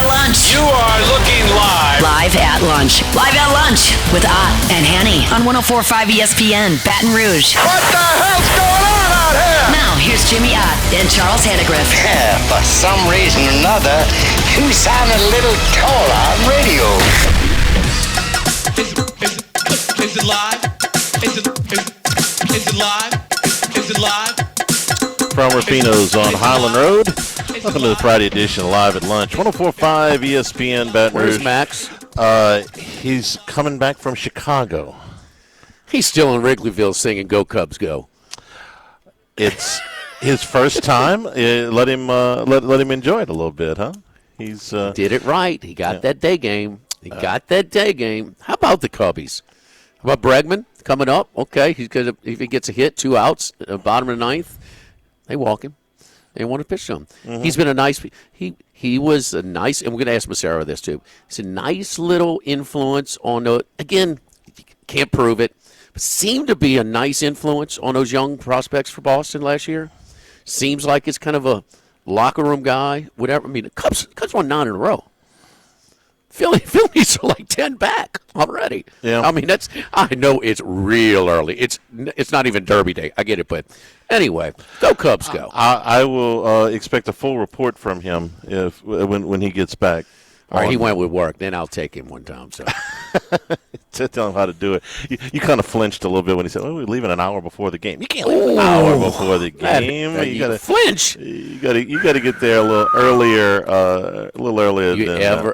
at lunch. You are looking live. Live at lunch. Live at lunch with Ott and Hanny on 104.5 ESPN, Baton Rouge. What the hell's going on out here? Now, here's Jimmy Ott and Charles Hannegriff. For some reason or another, you sound a little taller on radio. Is it live? Is it live? Is it live? From Rufino's on Highland Road. Welcome to the Friday edition of Live at Lunch. 104.5 ESPN Baton Rouge. Where's Max? He's coming back from Chicago. He's still in Wrigleyville singing "Go Cubs Go." It's his first time. Let him enjoy it a little bit, huh? He's did it right. He got that day game. How about the Cubbies? How about Bregman coming up? Okay, he's gonna, if he gets a hit, 2 outs, bottom of the ninth, they walk him. They want to pitch to him. Mm-hmm. He's been a nice. He was a nice, and we're going to ask Massaro this too. He's a nice little influence on the. Again, can't prove it, but seemed to be a nice influence on those young prospects for Boston last year. Seems like it's kind of a locker room guy. Whatever. I mean, the Cubs won 9 in a row. Phillies are like 10 back already. Yeah. I mean, I know it's real early. It's not even Derby Day. I get it, but anyway, go Cubs, go. I will expect a full report from him when he gets back. All right, he went with work. Then I'll take him one time. So to tell him how to do it. You kind of flinched a little bit when he said, "Oh, we're leaving an hour before the game." You can't leave an hour before the game. You got to flinch. You got to get there a little earlier.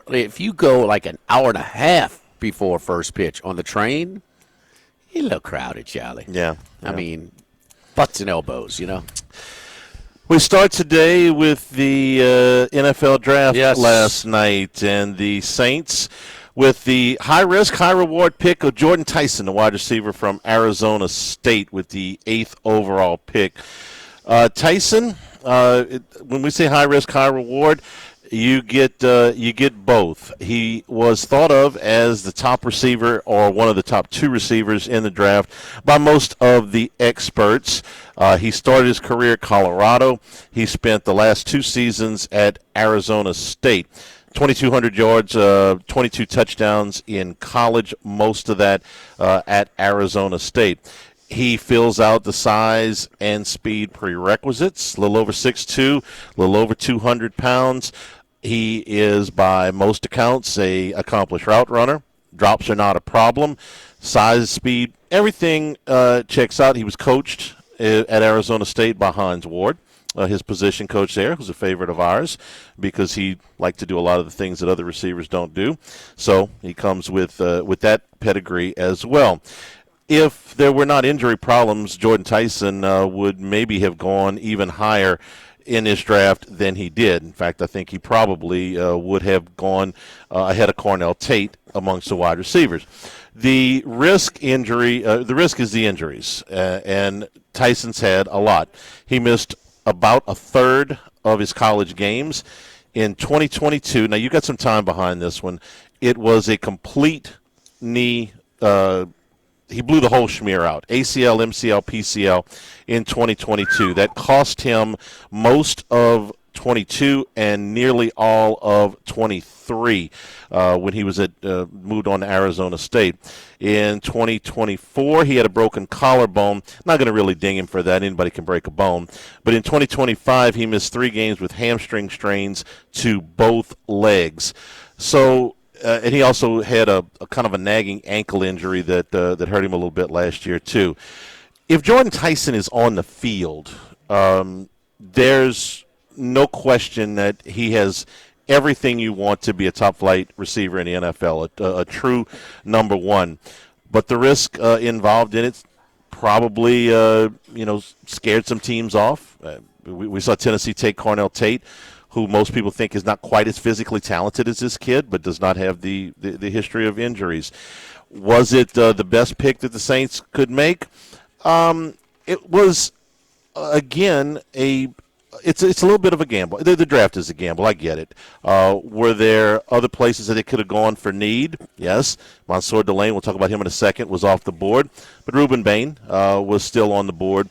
If you go like an hour and a half before first pitch on the train, you're a little crowded, Charlie. Yeah. I mean, butts and elbows, you know. We start today with the NFL draft last night, and the Saints with the high-risk, high-reward pick of Jordyn Tyson, the wide receiver from Arizona State, with the 8th overall pick. Tyson, when we say high-risk, high-reward, you get both. He was thought of as the top receiver or one of the top 2 receivers in the draft by most of the experts. He started his career at Colorado. He spent the last 2 seasons at Arizona State. 2,200 yards, 22 touchdowns in college, most of that at Arizona State. He fills out the size and speed prerequisites, a little over 6'2", a little over 200 pounds. He is, by most accounts, a accomplished route runner. Drops are not a problem. Size, speed, everything checks out. He was coached at Arizona State by Hines Ward, his position coach there, who's a favorite of ours because he liked to do a lot of the things that other receivers don't do. So he comes with that pedigree as well. If there were not injury problems, Jordyn Tyson would maybe have gone even higher in this draft than he did. In fact, I think he probably would have gone ahead of Cornell Tate amongst the wide receivers. The risk is the injuries, and Tyson's had a lot. He missed about a third of his college games. In 2022, now you got some time behind this one, it was a complete knee he blew the whole schmear out, ACL, MCL, PCL in 2022. That cost him most of 22 and nearly all of 23 when he was moved on to Arizona State. In 2024, he had a broken collarbone. Not going to really ding him for that. Anybody can break a bone. But in 2025, he missed 3 games with hamstring strains to both legs. So and he also had a kind of a nagging ankle injury that hurt him a little bit last year too. If Jordyn Tyson is on the field, there's no question that he has everything you want to be a top-flight receiver in the NFL, a true number 1. But the risk involved in it probably scared some teams off. We saw Tennessee take Cornell Tate, who most people think is not quite as physically talented as this kid, but does not have the history of injuries. Was it the best pick that the Saints could make? It was, again, it's a little bit of a gamble. The draft is a gamble. I get it. Were there other places that they could have gone for need? Yes. Mansour Delane, we'll talk about him in a second, was off the board. But Reuben Bain was still on the board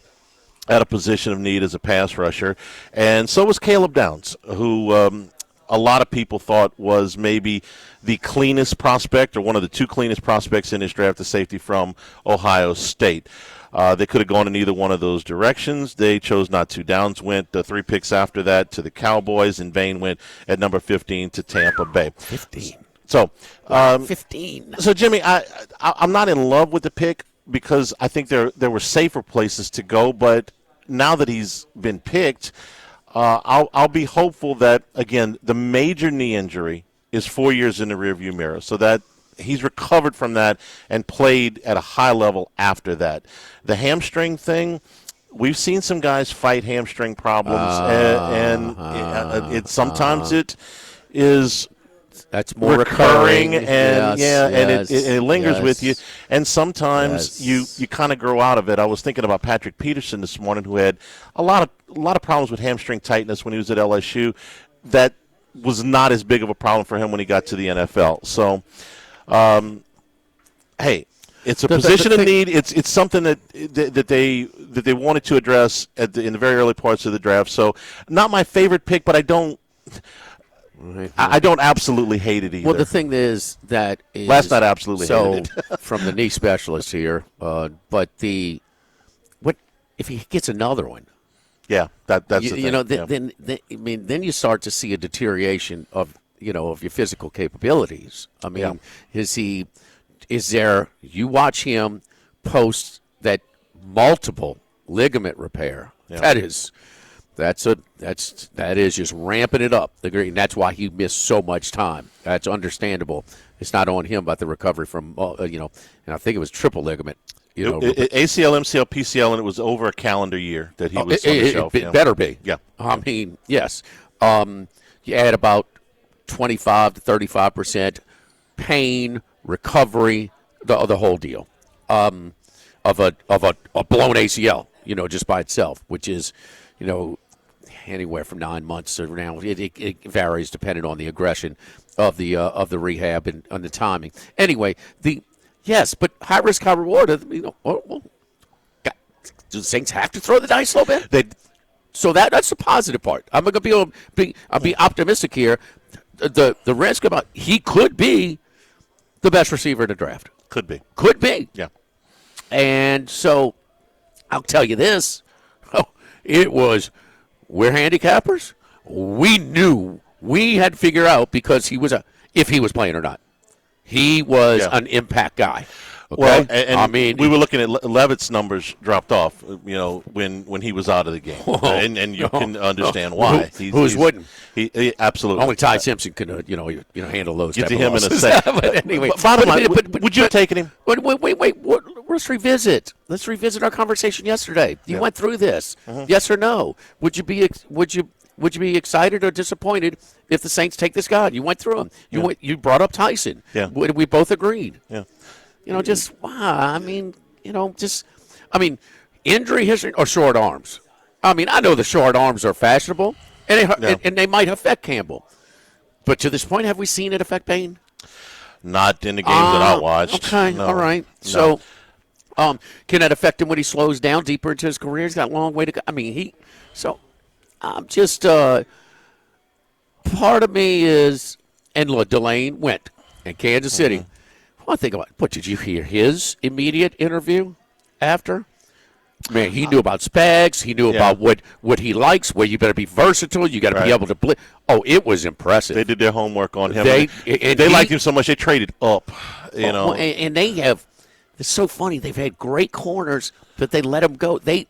at a position of need as a pass rusher. And so was Caleb Downs, who a lot of people thought was maybe the cleanest prospect or one of the two cleanest prospects in this draft, the safety from Ohio State. They could have gone in either one of those directions. They chose not to. Downs went 3 picks after that to the Cowboys, and Bain went at number 15 to Tampa Bay. 15. So, 15. So Jimmy, I'm not in love with the pick because I think there were safer places to go. But now that he's been picked, I'll be hopeful that, again, the major knee injury is 4 years in the rearview mirror, so that he's recovered from that and played at a high level after that. The hamstring thing, we've seen some guys fight hamstring problems, and sometimes it is that's more recurring, and it lingers with you. And sometimes you kind of grow out of it. I was thinking about Patrick Peterson this morning, who had a lot of problems with hamstring tightness when he was at LSU. That was not as big of a problem for him when he got to the NFL. So, hey, it's a position of need. It's something that they wanted to address in the very early parts of the draft. So, not my favorite pick, but I don't absolutely hate it either. Well, the thing is that last night I absolutely hated it. From the knee specialist here, but what if he gets another one? Yeah, that's the thing. Then you start to see a deterioration of your physical capabilities. I mean, is there? You watch him post that multiple ligament repair. Yeah. That is just ramping it up. And that's why he missed so much time. That's understandable. It's not on him about the recovery from and I think it was triple ligament. ACL, MCL, PCL, and it was over a calendar year that he was on the shelf. It better be. Yeah. I mean, yes. You add about 25 to 35% pain, recovery, the whole deal of a blown ACL, just by itself, which is, anywhere from 9 months to now. It varies depending on the aggression of the rehab and on the timing. Anyway, yes, but high risk, high reward. Do the Saints have to throw the dice a little bit? So that's the positive part. I'm going to be optimistic here. The risk about he could be the best receiver in the draft. Could be. Yeah. And so I'll tell you this. We're handicappers. We knew we had to figure out because if he was playing or not. He was an impact guy. Okay? Well, and we were looking at Levitt's numbers dropped off, when he was out of the game, and you can understand why. Who's wouldn't? He absolutely. Only Ty Simpson can, handle those. Get type to of him losses. in a second. But anyway, bottom line, would you have taken him? Wait. Let's revisit. Let's revisit our conversation yesterday. You went through this. Mm-hmm. Yes or no? Would you be excited or disappointed if the Saints take this guy? You went through him. You brought up Tyson. Yeah. We both agreed. Yeah. Injury history or short arms. I know the short arms are fashionable, and they might affect Campbell. But to this point, have we seen it affect Bain? Not in the games that I watched. Okay, no. all right. No. So, can that affect him when he slows down deeper into his career? He's got a long way to go. I'm just part of me is, and look, Delane went in Kansas City. Mm-hmm. Well, think about it. What, did you hear his immediate interview after? Man, he knew about specs. He knew about what he likes, where you better be versatile. You got to be able to blitz. Oh, it was impressive. They did their homework on him. They liked him so much they traded up. And they have. It's so funny. They've had great corners, but they let him go. They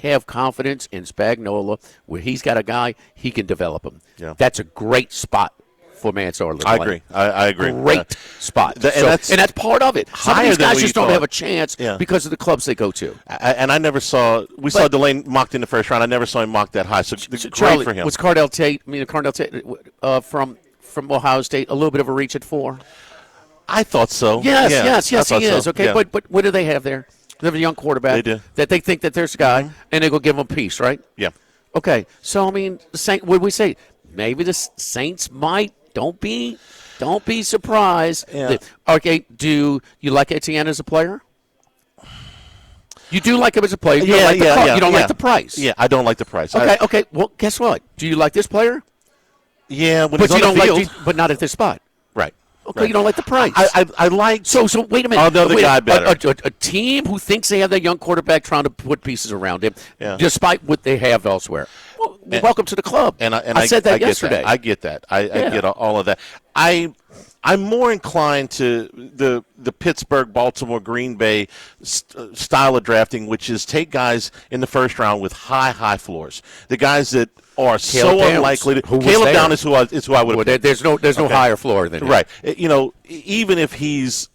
have confidence in Spagnuolo, where he's got a guy he can develop him. Yeah. That's a great spot for Mansour. I agree. I agree. Great spot. And that's part of it. Some of these guys just don't have a chance because of the clubs they go to. And I never saw – we saw Delane mocked in the first round. I never saw him mocked that high. So Charlie, great for him. Was Cardell Tate from Ohio State a little bit of a reach at 4? I thought so. Yes, he is. So. Okay, yeah. but what do they have there? They have a young quarterback. They do. That they think that there's a guy, and they go give him a piece, right? Yeah. Okay, so would we say maybe the Saints might? Don't be surprised. Yeah. Okay, do you like Etienne as a player? You do like him as a player. You don't like the price. Yeah, I don't like the price. Okay. Well, guess what? Do you like this player? Yeah, when but he's you on the don't field. like, but not at this spot. Right. Okay, right. you don't like the price. I like. So wait a minute. The other guy better. A team who thinks they have that young quarterback trying to put pieces around him, despite what they have elsewhere. Well, welcome to the club. And I said that yesterday. I get that. I get all of that. I'm more inclined to the Pittsburgh, Baltimore, Green Bay style of drafting, which is take guys in the first round with high floors. The guys that are so unlikely to. Caleb Down is who I would have picked. There's no higher floor than him. Right. Even if he's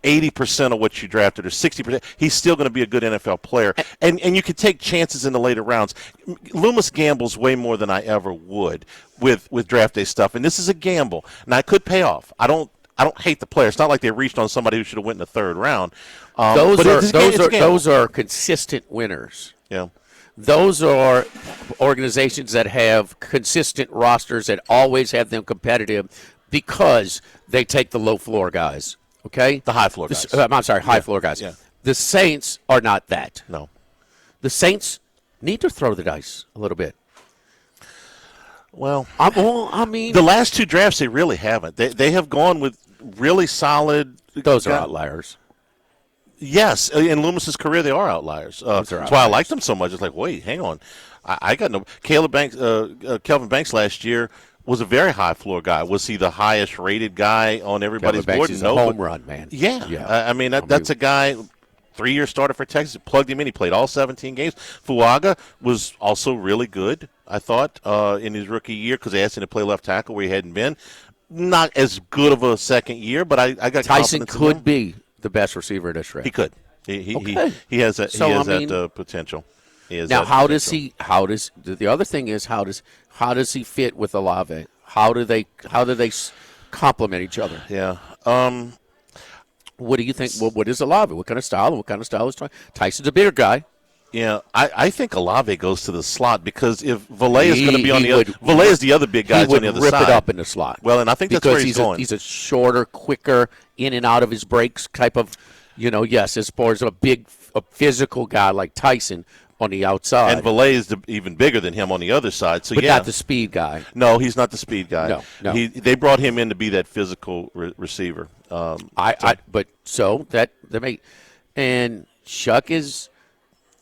80% of what you drafted or 60%, he's still going to be a good NFL player. And you can take chances in the later rounds. Loomis gambles way more than I ever would with draft day stuff. And this is a gamble. Now, it could pay off. I don't hate the player. It's not like they reached on somebody who should have went in the third round. Those are consistent winners. Yeah. Those are organizations that have consistent rosters that always have them competitive because they take the low floor guys. Okay? The high floor guys. I'm sorry, high floor guys. Yeah. The Saints are not that. No. The Saints need to throw the dice a little bit. Well, I mean, the last two drafts they really haven't. They have gone with really solid. Those are outliers. Yes, in Loomis's career, they are outliers. That's why I like them so much. It's like, wait, hang on, I got no. Kelvin Banks last year was a very high floor guy. Was he the highest rated guy on everybody's board? He's a home run man. Yeah. I mean that's a guy. 3-year starter for Texas. Plugged him in. He played all 17 games. Fuaga was also really good, I thought, in his rookie year because they asked him to play left tackle where he hadn't been. Not as good of a second year, but I got Tyson confidence in him. could be the best receiver in this draft. He could. He has that potential. Now, how does the other thing is how does he fit with Olave? How do they complement each other? Yeah. What do you think? What is Olave? What kind of style? What kind of style is Tyson's a bigger guy. Yeah, I think Olave goes to the slot because if Valet is going to be on the other, Valet is the other big guy on the other side. He would rip it up in the slot. Well, and I think that's where he's going. He's a shorter, quicker, in and out of his breaks type of, yes, as far as a physical guy like Tyson on the outside. And Valet is even bigger than him on the other side. So but not the speed guy. No, he's not the speed guy. No. They brought him in to be that physical receiver. And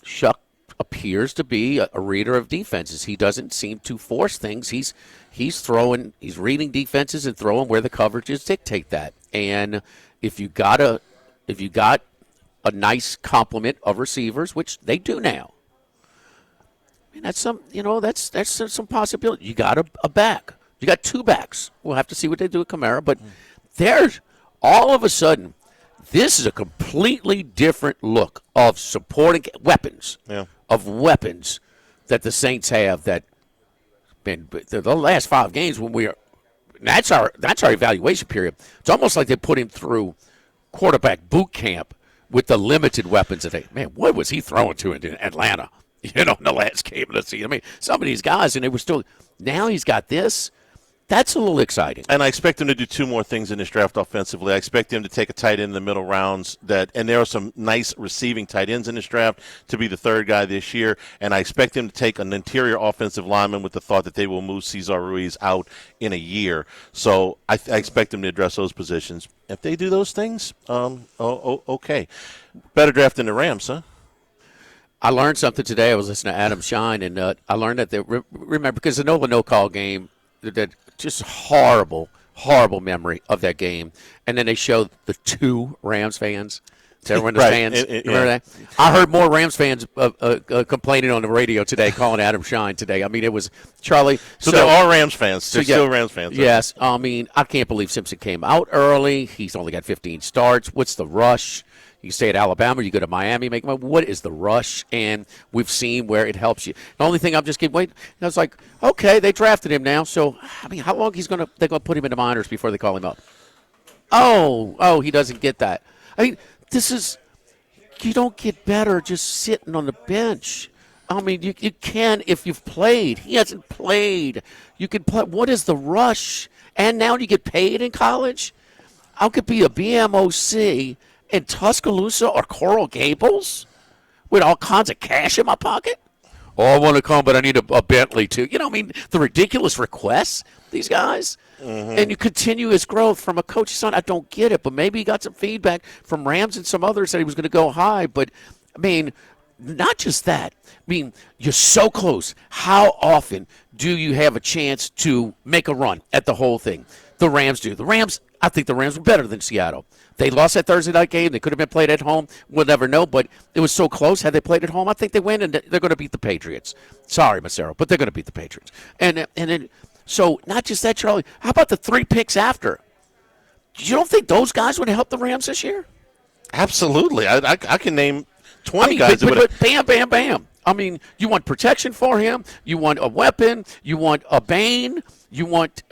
Shuck appears to be a reader of defenses. He doesn't seem to force things. He's reading defenses and throwing where the coverages dictate that. And if you got a nice complement of receivers, which they do now, I mean, that's some possibility. You got a back. You got two backs. We'll have to see what they do with Kamara, but there's all of a sudden. This is a completely different look of supporting weapons, of weapons that the Saints have. That been the last 5 games when that's our evaluation period. It's almost like they put him through quarterback boot camp with the limited weapons that what was he throwing to in Atlanta? In the last game of the season. I mean, some of these guys, and they were still. Now he's got this. That's a little exciting. And I expect him to do 2 more things in this draft offensively. I expect him to take a tight end in the middle rounds, and there are some nice receiving tight ends in this draft to be the 3rd guy this year. And I expect him to take an interior offensive lineman with the thought that they will move Cesar Ruiz out in a year. So I expect him to address those positions. If they do those things, okay. Better draft than the Rams, huh? I learned something today. I was listening to Adam Shine, and I learned that remember, because the no-call game, that just horrible memory of that game. And then they showed the 2 Rams fans. Everyone fans. Remember that? I heard more Rams fans complaining on the radio today, calling Adam Shine today. I mean, it was Charlie. So they're all Rams fans. They're still Rams fans. Yes. I mean, I can't believe Simpson came out early. He's only got 15 starts. What's the rush? You stay at Alabama, you go to Miami, make money. What is the rush? And we've seen where it helps you. The only thing I'm just getting waiting. I was like, okay, they drafted him now. So I mean, how long they're gonna put him in the minors before they call him up? Oh, he doesn't get that. I mean, you don't get better just sitting on the bench. I mean, you can if you've played. He hasn't played. You can play. What is the rush? And now you get paid in college. I could be a BMOC in Tuscaloosa or Coral Gables with all kinds of cash in my pocket. Oh, I want to come, but I need a Bentley too. You know, I mean, the ridiculous requests, these guys. Mm-hmm. And you continue his growth from a coach's son. I don't get it, but maybe he got some feedback from Rams and some others that he was going to go high. But, I mean, not just that. I mean, you're so close. How often do you have a chance to make a run at the whole thing? The Rams do. I think the Rams were better than Seattle. They lost that Thursday night game. They could have been played at home. We'll never know, but it was so close. Had they played at home, I think they win, and they're going to beat the Patriots. Sorry, Massaro, but they're going to beat the Patriots. And then, so not just that, Charlie. How about the 3 picks after? You don't think those guys would have helped the Rams this year? Absolutely. I can name 20 guys that would have. But bam, bam, bam. I mean, you want protection for him. You want a weapon. You want a Bane. You want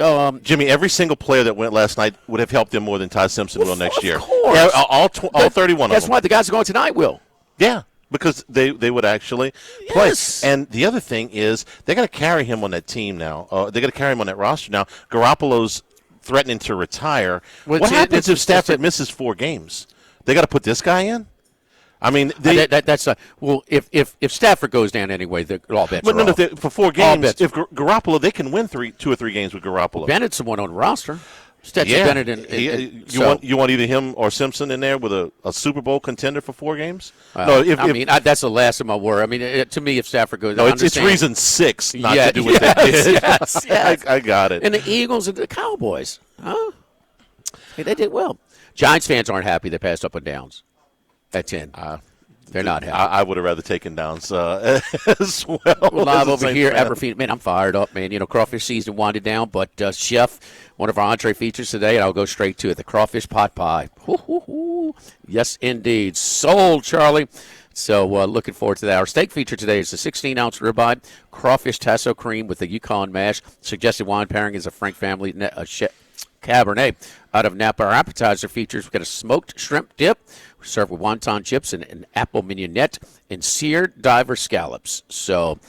Jimmy. Every single player that went last night would have helped them more than Ty Simpson will next year. Of course. Yeah, all 31 of them. That's why the guys are going tonight will. Yeah, because they would actually play. And the other thing is they got to carry him on that team now. They got to carry him on that roster now. Garoppolo's threatening to retire. What happens if Stafford misses 4 games? They got to put this guy in. I mean, that's well. If Stafford goes down anyway, all bets are off. For 4 games, if Garoppolo, they can win 2 or 3 games with Garoppolo. Bennett's the one on the roster. Bennett you want either him or Simpson in there with a Super Bowl contender for 4 games? That's the last of my word. I mean, to me, if Stafford goes, no, it's reason 6 not to do what they did. Yes. I got it. And the Eagles and the Cowboys, huh? Hey, they did well. Giants fans aren't happy they passed up on downs. At 10. They're not happy. I would have rather taken downs as well. Live over here at Rafino. Man, I'm fired up, man. You know, crawfish season winded down, but Chef, one of our entree features today, and I'll go straight to it, the crawfish pot pie. Yes, indeed. Sold, Charlie. So looking forward to that. Our steak feature today is a 16-ounce ribeye, crawfish tasso cream with a Yukon mash. Suggested wine pairing is a Frank family Cabernet out of Napa. Our appetizer features, we've got a smoked shrimp dip. We serve with wonton chips and an apple mignonette and seared diver scallops. So,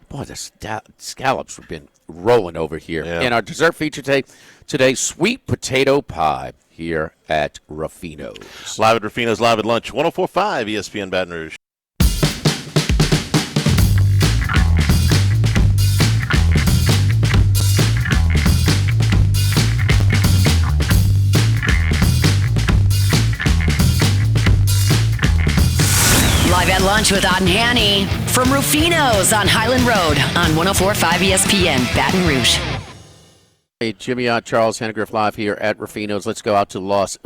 boy, the scallops have been rolling over here. Yeah. And our dessert feature today, sweet potato pie here at Rafino's. Live at Rafino's, live at lunch, 104.5 ESPN Baton Rouge. Live at lunch with Ott and Hanny from Rufino's on Highland Road on 104.5 ESPN, Baton Rouge. Hey, Jimmy Ott, Charles Hennegriff live here at Rufino's. Let's go out to Las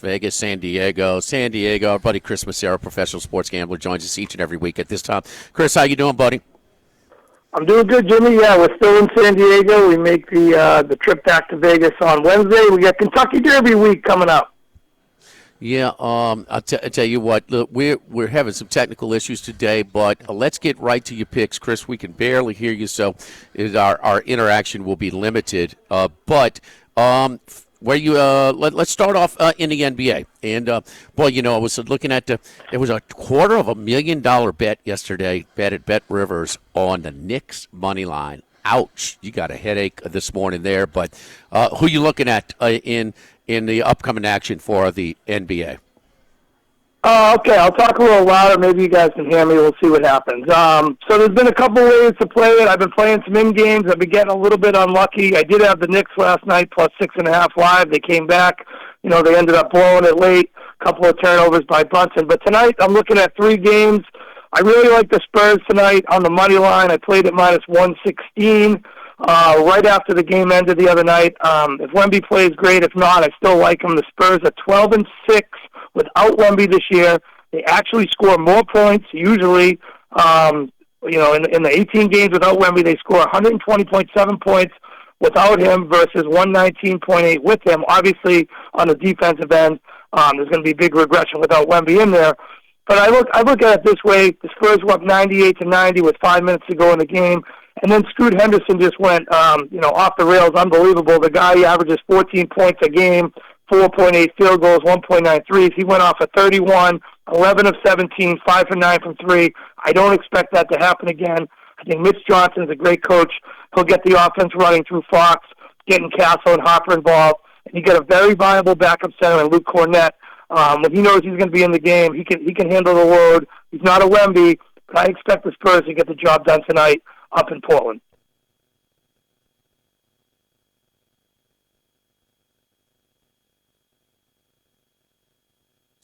Vegas, San Diego. Our buddy Chris Massaro, professional sports gambler, joins us each and every week at this time. Chris, how you doing, buddy? I'm doing good, Jimmy. Yeah, we're still in San Diego. We make the trip back to Vegas on Wednesday. We got Kentucky Derby week coming up. Yeah, I'll tell you what. Look, we're having some technical issues today, but let's get right to your picks, Chris. We can barely hear you, so our interaction will be limited. But where you let's start off in the NBA. And boy, you know, I was looking at there was a $250,000 bet yesterday. Bet at Bet Rivers on the Knicks money line. Ouch! You got a headache this morning there. But who you looking at in the upcoming action for the NBA? Okay, I'll talk a little louder. Maybe you guys can hear me. We'll see what happens. So there's been a couple ways to play it. I've been playing some in-games. I've been getting a little bit unlucky. I did have the Knicks last night plus 6.5 live. They came back. You know, they ended up blowing it late. A couple of turnovers by Brunson. But tonight I'm looking at 3 games. I really like the Spurs tonight on the money line. I played at minus 116. Right after the game ended the other night. If Wemby plays great, if not, I still like him. The Spurs are 12-6 without Wemby this year. They actually score more points. Usually, in the 18 games without Wemby, they score 120.7 points without him versus 119.8 with him. Obviously, on the defensive end, there's going to be big regression without Wemby in there. But I look at it this way: the Spurs were up 98-90 with 5 minutes to go in the game. And then Scoot Henderson just went, off the rails, unbelievable. The guy averages 14 points a game, 4.8 field goals, 1.9 threes. He went off at 31, 11 of 17, 5 for 9 from 3. I don't expect that to happen again. I think Mitch Johnson's a great coach. He'll get the offense running through Fox, getting Castle and Hopper involved. And you got a very viable backup center in Luke Cornett. When he knows he's going to be in the game, he can handle the load. He's not a Wemby, But I expect the Spurs to get the job done tonight up in Portland.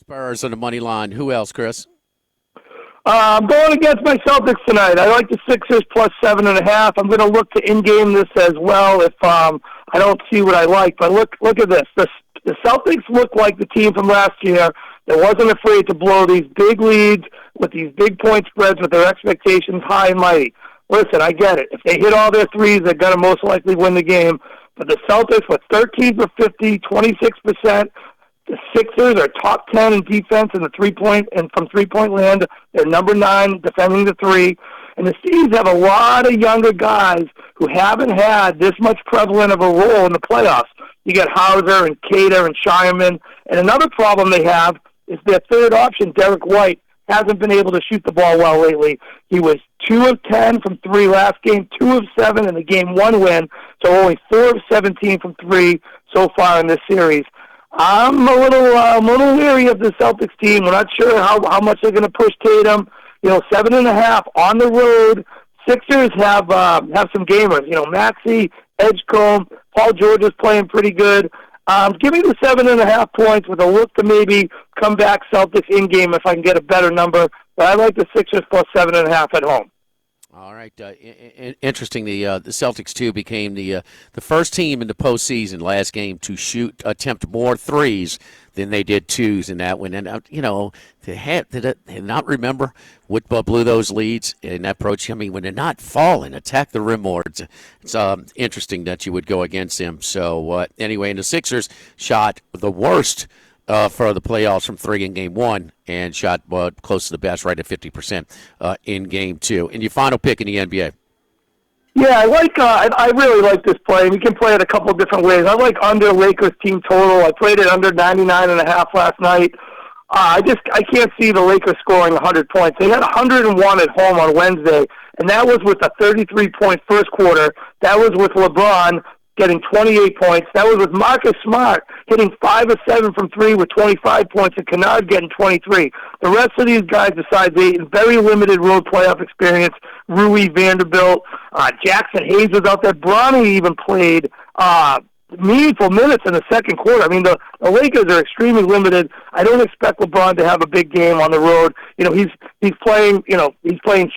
Spurs on the money line. Who else, Chris? I'm going against my Celtics tonight. I like the Sixers plus 7.5. I'm going to look to in-game this as well if I don't see what I like. But look at this. The Celtics look like the team from last year that wasn't afraid to blow these big leads with these big point spreads with their expectations high and mighty. Listen, I get it. If they hit all their threes, they're going to most likely win the game. But the Celtics with 13 for 50, 26%. The Sixers are top 10 in defense in the three-point and from three-point land. They're number 9 defending the three. And the Steves have a lot of younger guys who haven't had this much prevalent of a role in the playoffs. You got Hauser and Cater and Shireman. And another problem they have is their third option, Derek White, hasn't been able to shoot the ball well lately. He was 2 of 10 from 3 last game, 2 of 7 in the Game 1 win, so only 4 of 17 from 3 so far in this series. I'm a little leery of the Celtics team. We're not sure how much they're going to push Tatum. 7.5 on the road. Sixers have some gamers. Maxey, Edgecombe, Paul George is playing pretty good. Give me the 7.5 points with a look to maybe come back Celtics in game if I can get a better number. But I like the Sixers plus 7.5 at home. All right. Interesting. The Celtics, too, became the first team in the postseason last game to attempt more threes than they did twos in that one. And, did not remember what blew those leads in that approach. I mean, when they're not falling, attack the rim more. It's interesting that you would go against them. So, anyway, and the Sixers shot the worst for the playoffs from 3 in Game 1 and shot close to the best, right at 50% in Game 2. And your final pick in the NBA. Yeah, I really like this play. We can play it a couple of different ways. I like under Lakers team total. I played it under 99.5 last night. I can't see the Lakers scoring 100 points. They had 101 at home on Wednesday, and that was with a 33-point first quarter. That was with LeBron getting 28 points. That was with Marcus Smart hitting 5 of 7 from 3 with 25 points, and Kennard getting 23. The rest of these guys, besides very limited road playoff experience, Rui, Vanderbilt, Jackson Hayes was out there. Bronny even played meaningful minutes in the second quarter. I mean, the Lakers are extremely limited. I don't expect LeBron to have a big game on the road. He's playing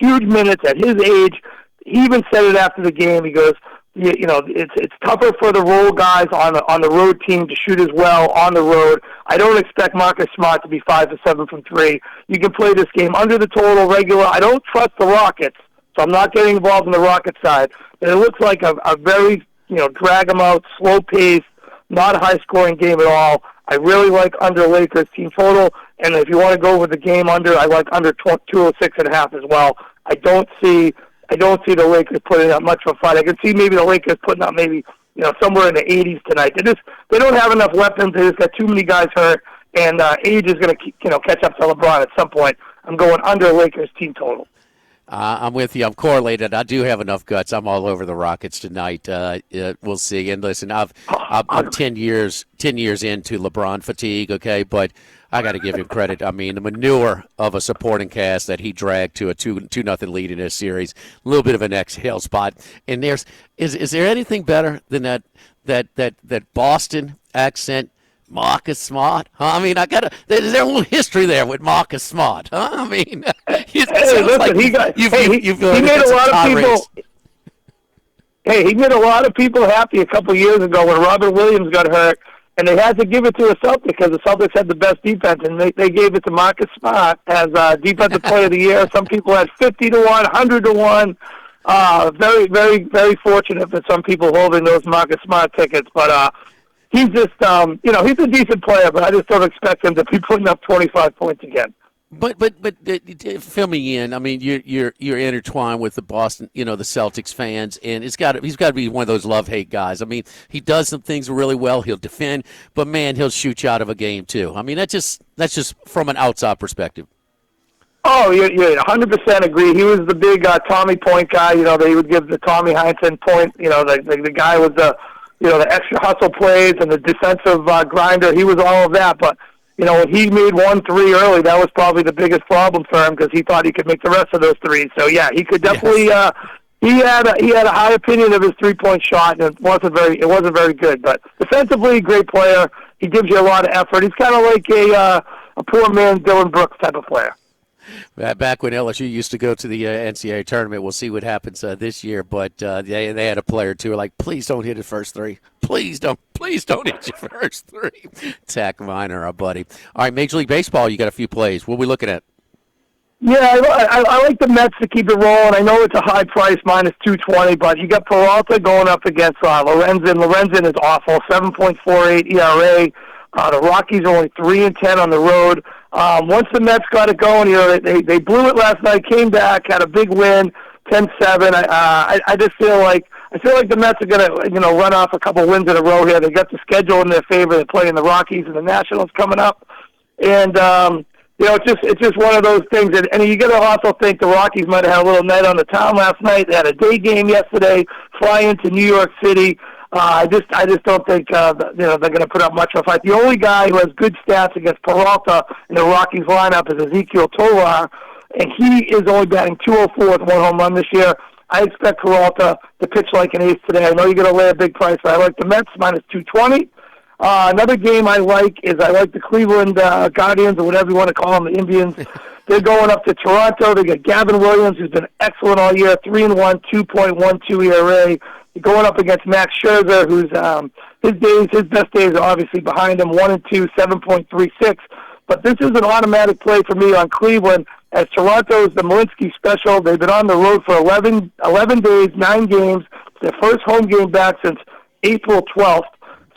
huge minutes at his age. He even said it after the game. He goes, it's tougher for the role guys on the road team to shoot as well on the road. I don't expect Marcus Smart to be 5 of 7 from 3. You can play this game under the total regular. I don't trust the Rockets, so I'm not getting involved in the Rocket side. But it looks like a very drag them out, slow pace, not a high scoring game at all. I really like under Lakers team total, and if you want to go with the game under, I like under 206.5 as well. I don't see the Lakers putting up much of a fight. I can see maybe the Lakers putting up somewhere in the 80s tonight. They don't have enough weapons. They just got too many guys hurt, and age is going to catch up to LeBron at some point. I'm going under Lakers team total. I'm with you. I'm correlated. I do have enough guts. I'm all over the Rockets tonight. We'll see. And listen, I'm 10 years into LeBron fatigue. Okay, but I got to give him credit. I mean, the manure of a supporting cast that he dragged to a 2-0 lead in this series. A little bit of an exhale spot. And is there anything better than that Boston accent? Marcus Smart, huh? I mean, there's a little history there with Marcus Smart, huh? I mean, he made a lot of people. Hey, he made a lot of people happy a couple years ago when Robert Williams got hurt, and they had to give it to a Celtic because the Celtics had the best defense, and they gave it to Marcus Smart as Defensive Player of the Year. Some people had 50-1, 100-1. Very, very, very fortunate for some people holding those Marcus Smart tickets, but. He's just, he's a decent player, but I just don't expect him to be putting up 25 points again. But fill me in. I mean, you're intertwined with the Boston, the Celtics fans, and he's got to be one of those love-hate guys. I mean, he does some things really well. He'll defend, but man, he'll shoot you out of a game too. I mean, that's just from an outside perspective. Oh, you 100% agree. He was the big Tommy point guy. They would give the Tommy Heinsohn point. The guy was the extra hustle plays and the defensive grinder. He was all of that. But when he made 1 3 early, that was probably the biggest problem for him because he thought he could make the rest of those threes. So yeah, he could definitely. Yes. He had a high opinion of his 3-point shot, and it wasn't very good. But defensively, great player. He gives you a lot of effort. He's kind of like a poor man Dylan Brooks type of player. Back when LSU used to go to the NCAA tournament, we'll see what happens this year. But they had a player too, like, please don't hit his first three. Please don't hit your first three. Tack Miner, our buddy. All right, Major League Baseball, you got a few plays. What are we looking at? Yeah, I like the Mets to keep it rolling. I know it's a high price, -220, but you got Peralta going up against Lorenzen. Lorenzen is awful, 7.48 ERA. The Rockies are only 3-10 on the road. Once the Mets got it going, they blew it last night, came back, had a big win, 10-7. I just feel like the Mets are gonna run off a couple wins in a row here. They got the schedule in their favor. They're playing the Rockies and the Nationals coming up, and it's just one of those things. And you got to also think the Rockies might have had a little night on the town last night. They had a day game yesterday. Fly into New York City. I just don't think they're going to put up much of a fight. The only guy who has good stats against Peralta in the Rockies lineup is Ezekiel Tovar, and he is only batting .204 with 1 home run this year. I expect Peralta to pitch like an ace today. I know you're going to lay a big price, but I like the Mets -220. Another game I like the Cleveland Guardians, or whatever you want to call them, the Indians. They're going up to Toronto. They got Gavin Williams, who's been excellent all year, 3-1, 2.12 ERA. They're going up against Max Scherzer, who's his best days are obviously behind him, 1-2, 7.36. But this is an automatic play for me on Cleveland, as Toronto is the Malinsky special. They've been on the road for 11 days, 9 games. It's their first home game back since April 12th.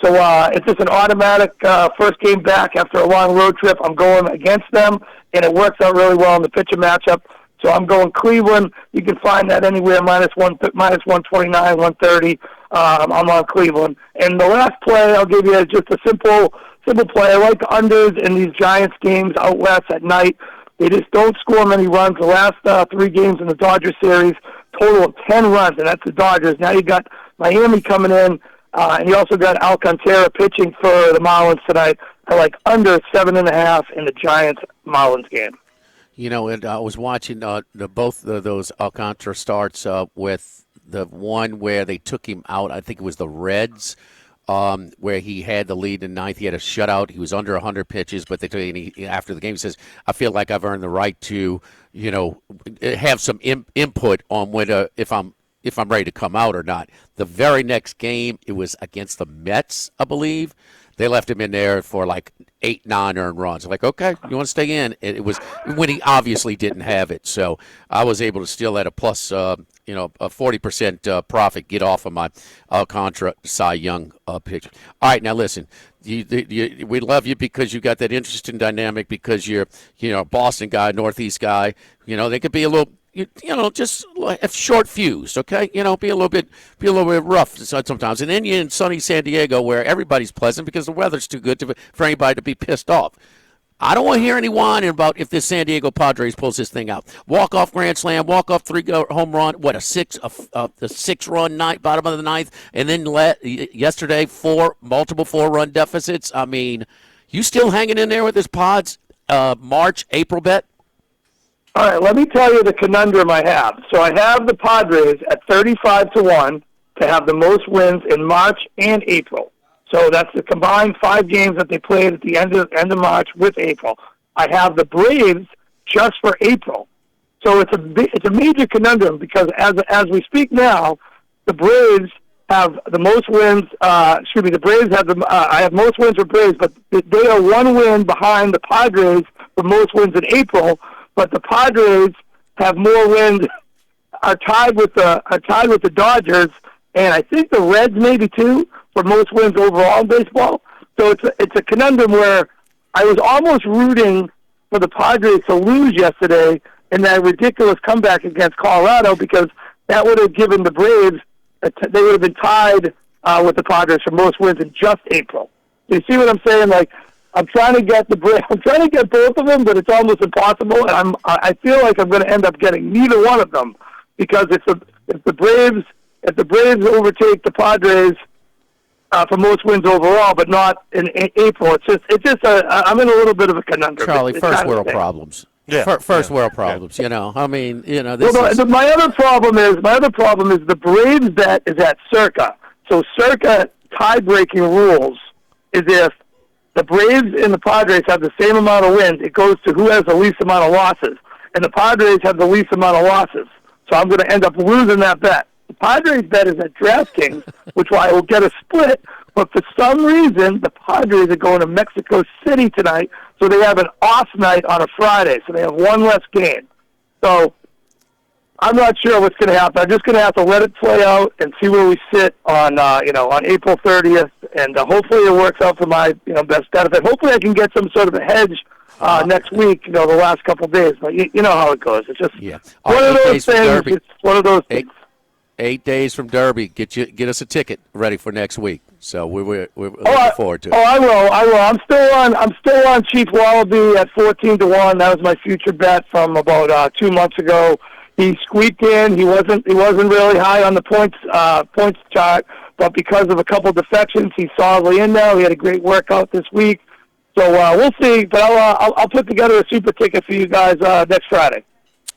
So it's just an automatic first game back after a long road trip. I'm going against them, and it works out really well in the pitcher matchup. So I'm going Cleveland. You can find that anywhere, -129, 130. I'm on Cleveland. And the last play I'll give you is just a simple play. I like the unders in these Giants games out west at night. They just don't score many runs. The last 3 games in the Dodgers series, total of 10 runs, and that's the Dodgers. Now you got Miami coming in. And you also got Alcantara pitching for the Marlins tonight. I like under 7.5 in the Giants-Marlins game. And I was watching both those Alcantara starts with the one where they took him out. I think it was the Reds, where he had the lead in ninth. He had a shutout. He was under 100 pitches, but after the game he says, "I feel like I've earned the right to, have some input on whether if I'm ready to come out or not." The very next game, it was against the Mets, I believe. They left him in there for like 8, 9 earned runs. Like, okay, you want to stay in? It was when he obviously didn't have it. So I was able to still at a plus, a 40% profit, get off of my Alcantara Cy Young pitch. All right, now listen. We love you because you got that interesting dynamic, because you're, a Boston guy, Northeast guy. They could be a little, just a short fuse, okay? Be a little bit rough sometimes. And then you're in sunny San Diego, where everybody's pleasant because the weather's too good for anybody to be pissed off. I don't want to hear any whining about if this San Diego Padres pulls this thing out. Walk-off grand slam, walk-off 3-home run, a 6-run night, bottom of the ninth, and then yesterday multiple 4-run deficits. I mean, you still hanging in there with this Pods March, April bet? All right, let me tell you the conundrum I have. So I have the Padres at 35-1 to have the most wins in March and April. So that's the combined 5 games that they played at the end of March with April. I have the Braves just for April. So it's a major conundrum, because as we speak now, the Braves have the most wins. The Braves have I have most wins for Braves, but they are 1 win behind the Padres for most wins in April. But the Padres have more wins, are tied with the Dodgers, and I think the Reds maybe too for most wins overall in baseball. So it's a conundrum where I was almost rooting for the Padres to lose yesterday in that ridiculous comeback against Colorado, because that would have given the Braves, they would have been tied with the Padres for most wins in just April. You see what I'm saying? Like, I'm trying to get I'm trying to get both of them, but it's almost impossible. And I feel like I'm going to end up getting neither one of them, because if the Braves overtake the Padres, for most wins overall, but not in April. It's just I'm in a little bit of a conundrum. Charlie, first world problems. Yeah. First world problems. You know, I mean, you know, this well, is... my other problem is the Braves bet is at Circa. So Circa tie-breaking rules is if the Braves and the Padres have the same amount of wins, it goes to who has the least amount of losses. And the Padres have the least amount of losses. So I'm going to end up losing that bet. The Padres bet is at DraftKings, which I will get a split. But for some reason, the Padres are going to Mexico City tonight, so they have an off night on a Friday. So they have one less game. So I'm not sure what's going to happen. I'm just going to have to let it play out and see where we sit on, on April 30th. And hopefully it works out for my, best benefit. Hopefully I can get some sort of a hedge next week, the last couple of days. But you know how it goes. It's just one of those things. It's one of those things. 8 days from Derby. Get us a ticket ready for next week. So we're looking forward to it. Oh, I will. I'm still on Chief Wallaby at 14-1. That was my future bet from about 2 months ago. He squeaked in. He wasn't really high on the points chart, but because of a couple defections, he's solidly in now. He had a great workout this week. So we'll see. But I'll put together a super ticket for you guys next Friday.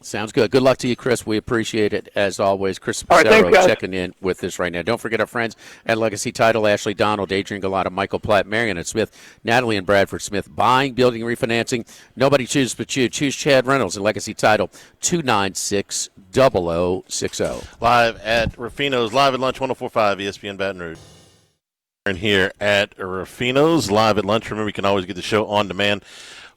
Sounds good. Good luck to you, Chris. We appreciate it, as always. Chris All right, Pissarro thanks, checking in with us right now. Don't forget our friends at Legacy Title, Ashley Donald, Adrian Galata, Michael Platt, Marion and Smith, Natalie and Bradford Smith. Buying, building, refinancing. Nobody chooses but you. Choose Chad Reynolds at Legacy Title, 296-0060. Live at Rufino's, live at lunch, 104.5 ESPN Baton Rouge. Here at Rufino's, live at lunch. Remember, you can always get the show on demand.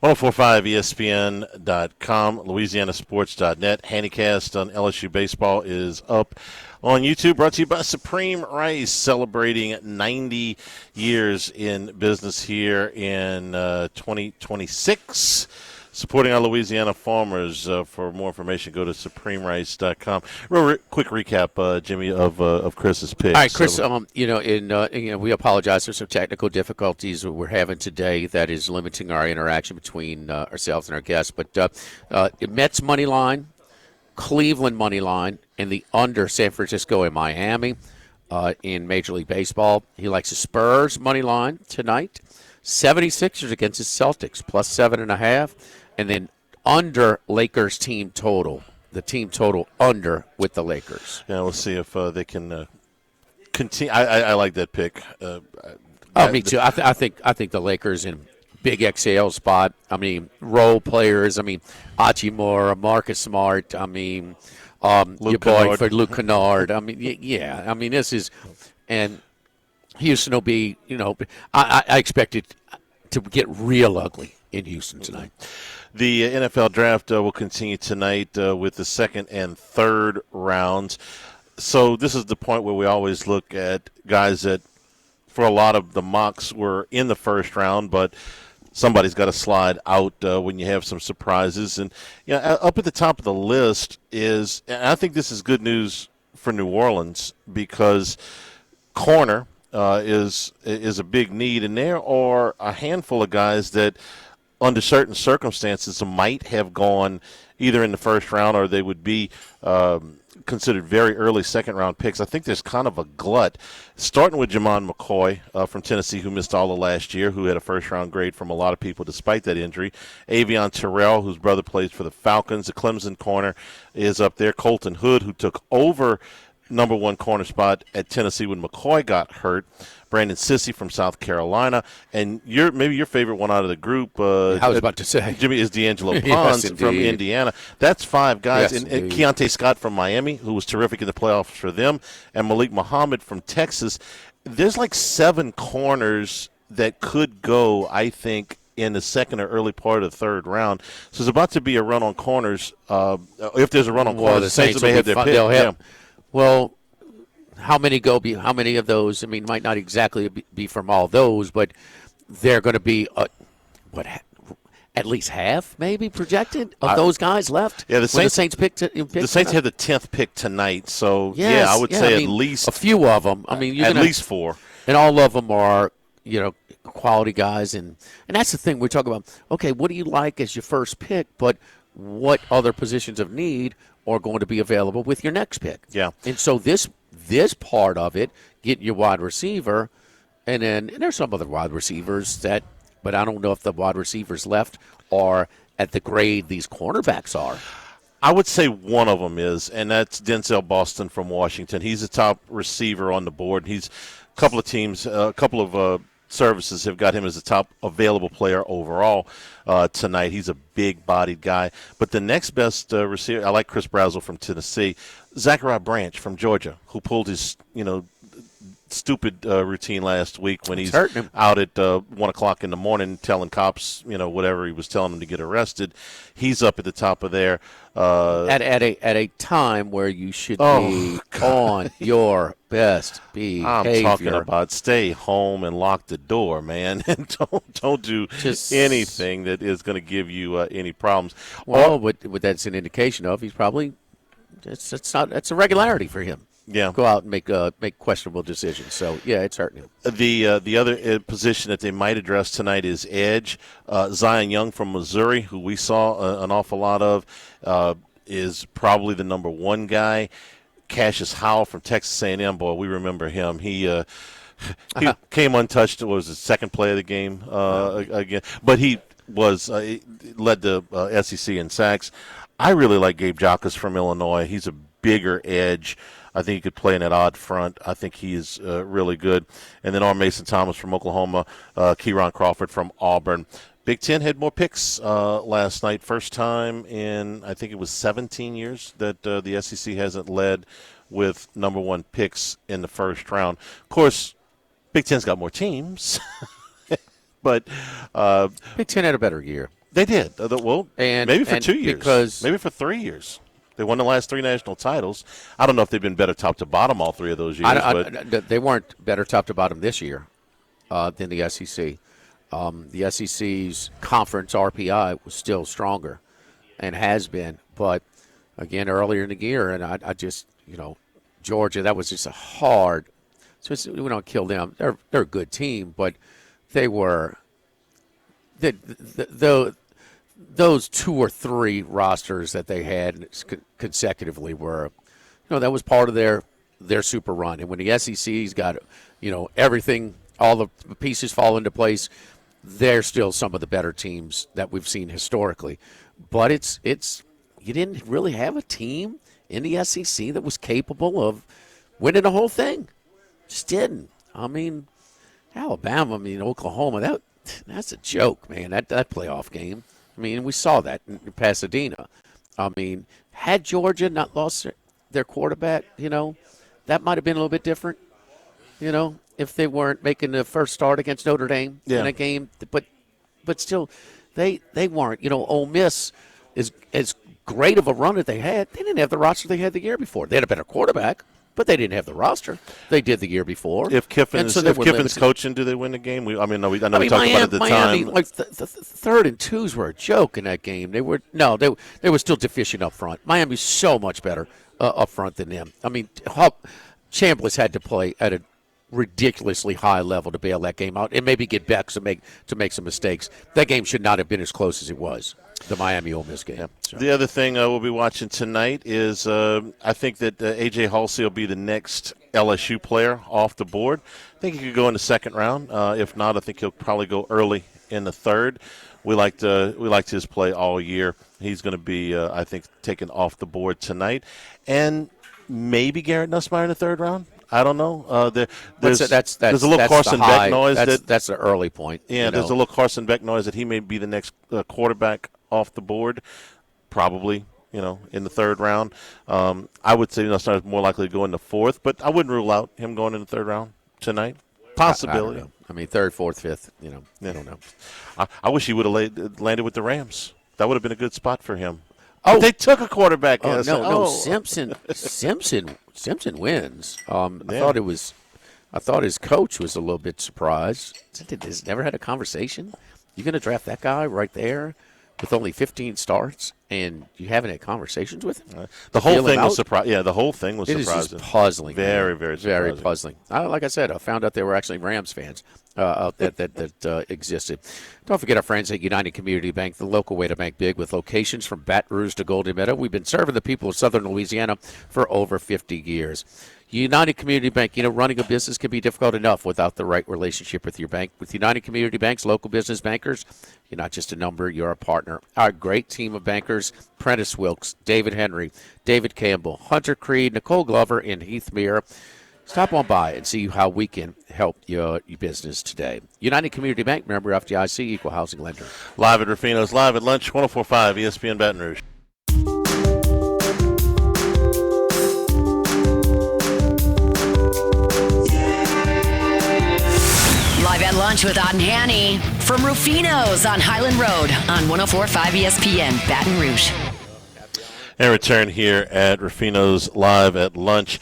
1045ESPN.com, LouisianaSports.net. Handycast on LSU Baseball is up on YouTube. Brought to you by Supreme Rice, celebrating 90 years in business here in 2026. Supporting our Louisiana farmers. For more information, go to supremerice.com. Real quick recap, Jimmy, of Chris's pick. All right, Chris. We apologize for some technical difficulties we're having today that is limiting our interaction between ourselves and our guests. But Mets money line, Cleveland money line, and the under San Francisco and Miami in Major League Baseball. He likes the Spurs money line tonight. 76ers against the Celtics, plus 7.5. And then under Lakers team total, the team total under with the Lakers. Yeah, we'll see if they can continue. I like that pick. Me too. I think the Lakers in big XAL spot. I mean, role players. I mean, Achimura, Marcus Smart. I mean, your boy for Luke Kennard. I mean, yeah. I mean, this is and Houston will be. I expect it to get real ugly in Houston tonight. The NFL draft will continue tonight with the second and third rounds. So this is the point where we always look at guys that, for a lot of the mocks, were in the first round, but somebody's got to slide out when you have some surprises. And up at the top of the list is, and I think this is good news for New Orleans, because corner is a big need, and there are a handful of guys that, under certain circumstances, might have gone either in the first round or they would be considered very early second-round picks. I think there's kind of a glut, starting with Jamon McCoy from Tennessee, who missed all of last year, who had a first-round grade from a lot of people despite that injury. Avion Terrell, whose brother plays for the Falcons. The Clemson corner is up there. Colton Hood, who took over number one corner spot at Tennessee when McCoy got hurt. Brandon Sissy from South Carolina, and maybe your favorite one out of the group. I was about to say, Jimmy, is D'Angelo Pons from Indiana. That's five guys, yes, and Keontae Scott from Miami, who was terrific in the playoffs for them, and Malik Muhammad from Texas. There's like 7 corners that could go, I think, in the second or early part of the third round. So there's about to be a run on corners. If there's a run on corners, the Saints may have their pick. Well, how many of those? I mean, might not exactly be from all those, but they're going to be at least half, maybe projected of those guys left. Yeah, the Saints picked. The Saints have the 10th pick tonight, so yes, I would say at least a few of them. I mean, at least 4, and all of them are quality guys, and that's the thing we talk about. Okay, what do you like as your first pick? But what other positions of need are going to be available with your next pick? Yeah, and so this part of it, getting your wide receiver, And there's some other wide receivers but I don't know if the wide receivers left are at the grade these cornerbacks are. I would say one of them is, and that's Denzel Boston from Washington. He's the top receiver on the board. He's a couple of teams, services have got him as the top available player overall tonight. He's a big-bodied guy. But the next best receiver, I like Chris Brazzell from Tennessee. Zachariah Branch from Georgia, who pulled his, stupid routine last week when he's out at 1 o'clock in the morning telling cops, whatever he was telling them to get arrested. He's up at the top of there. At a time where you should be on your best behavior. I'm talking about stay home and lock the door, man, and don't do anything that is going to give you any problems. Well, what that's an indication of, he's probably it's a regularity for him. Yeah, go out and make questionable decisions. So yeah, it's hurting him. The other position that they might address tonight is edge. Zion Young from Missouri, who we saw an awful lot of, is probably the number one guy. Cassius Howell from Texas A&M, boy, we remember him. He came untouched. It was the second play of the game again, but he was led the SEC in sacks. I really like Gabe Jacas from Illinois. He's a bigger edge. I think he could play in that odd front. I think he is really good. And then Mason Thomas from Oklahoma, Kieron Crawford from Auburn. Big Ten had more picks last night. First time in, I think it was 17 years that the SEC hasn't led with number one picks in the first round. Of course, Big Ten's got more teams. But Big Ten had a better year. They did. Maybe for 2 years. Maybe for 3 years. They won the last 3 national titles. I don't know if they've been better top to bottom all 3 of those years. But they weren't better top to bottom this year than the SEC. The SEC's conference RPI was still stronger and has been. But, again, earlier in the year, and I just, Georgia, that was just a hard – so we don't kill them. They're a good team, but they were those 2 or 3 rosters that they had consecutively were, that was part of their super run. And when the SEC's got, everything, all the pieces fall into place, they're still some of the better teams that we've seen historically. But it's you didn't really have a team in the SEC that was capable of winning the whole thing. Just didn't. I mean, Alabama, Oklahoma, that's a joke, man, that playoff game. I mean, we saw that in Pasadena. I mean, had Georgia not lost their quarterback, that might have been a little bit different, if they weren't making the first start against Notre Dame in a game. But still, they weren't. Ole Miss is as great of a run as they had. They didn't have the roster they had the year before. They had a better quarterback, but they didn't have the roster they did the year before. If Kiffin's coaching, do they win the game? I know we talked about it at the Miami, time. Like the 3rd and 2s were a joke in that game. They were still deficient up front. Miami's so much better up front than them. I mean, Chambliss had to play at a ridiculously high level to bail that game out and maybe get Beck to make some mistakes. That game should not have been as close as it was. The Miami Ole Miss game. Yeah. So. The other thing we'll be watching tonight is I think that A.J. Halsey will be the next LSU player off the board. I think he could go in the second round. If not, I think he'll probably go early in the third. We liked his play all year. He's going to be, I think, taken off the board tonight. And maybe Garrett Nussmeier in the third round. I don't know. There's a little Carson Beck noise. That's the early point. Yeah, there's a little Carson Beck noise that he may be the next quarterback off the board, probably, in the third round. I would say Nussmeier's more likely to go in the fourth, but I wouldn't rule out him going in the third round tonight. Possibility. I don't know. I mean, third, fourth, fifth, I don't know. I wish he would have landed with the Rams. That would have been a good spot for him. Oh, but they took a quarterback. No, Simpson wins. I thought his coach was a little bit surprised. Has never had a conversation. You're going to draft that guy right there with only 15 starts and you haven't had conversations with him? The whole thing was surprising. Yeah, the whole thing was surprising. It is just puzzling. Very, very surprising. Very puzzling. Like I said, I found out they were actually Rams fans that existed. Don't forget our friends at United Community Bank, the local way to bank big with locations from Baton Rouge to Golden Meadow. We've been serving the people of southern Louisiana for over 50 years. United Community Bank, running a business can be difficult enough without the right relationship with your bank. With United Community Bank's local business bankers, you're not just a number, you're a partner. Our great team of bankers, Prentice Wilkes, David Henry, David Campbell, Hunter Creed, Nicole Glover, and Heath Meir. Stop on by and see how we can help your business today. United Community Bank, member FDIC, equal housing lender. Live at Rufino's, live at lunch, 104.5 ESPN Baton Rouge. Live at lunch with Otten Hanny from Rufino's on Highland Road on 104.5 ESPN Baton Rouge. And return here at Rufino's live at lunch.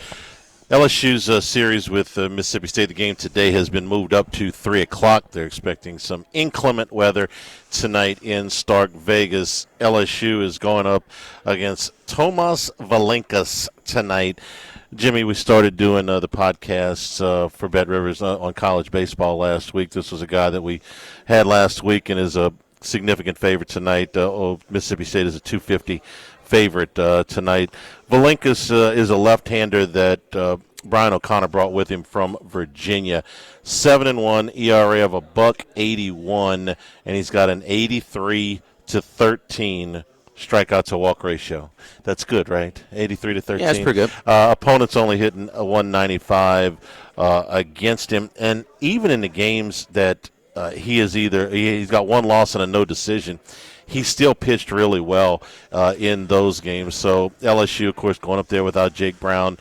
LSU's series with Mississippi State, the game today has been moved up to 3 o'clock. They're expecting some inclement weather tonight in Stark Vegas. LSU is going up against Tomas Valenkas tonight. Jimmy, we started doing the podcast for Bet Rivers on college baseball last week. This was a guy that we had last week and is a significant favorite tonight. Mississippi State is a 250 favorite tonight. Valenkas is a left-hander that Brian O'Connor brought with him from Virginia. 7-1 ERA of $1.81, and he's got an 83-13 strikeout to walk ratio. That's good, right? 83-13. Yeah, that's pretty good. Opponents only hitting a 195 against him, and even in the games that he's got one loss and a no decision, he still pitched really well in those games. So LSU, of course, going up there without Jake Brown.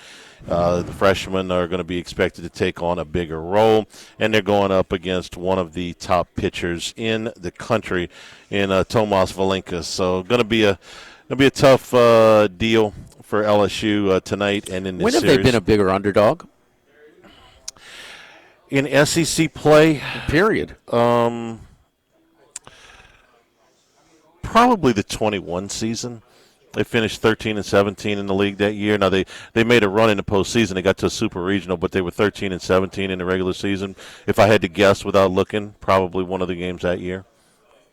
The freshmen are going to be expected to take on a bigger role, and they're going up against one of the top pitchers in the country in Tomas Valenkas. So going to be a tough deal for LSU tonight and in this series. When have they been a bigger underdog? In SEC play? Period. Probably the 21 season. They finished 13-17 in the league that year. Now they made a run in the postseason. They got to a super regional, but they were 13-17 in the regular season. If I had to guess without looking, probably one of the games that year.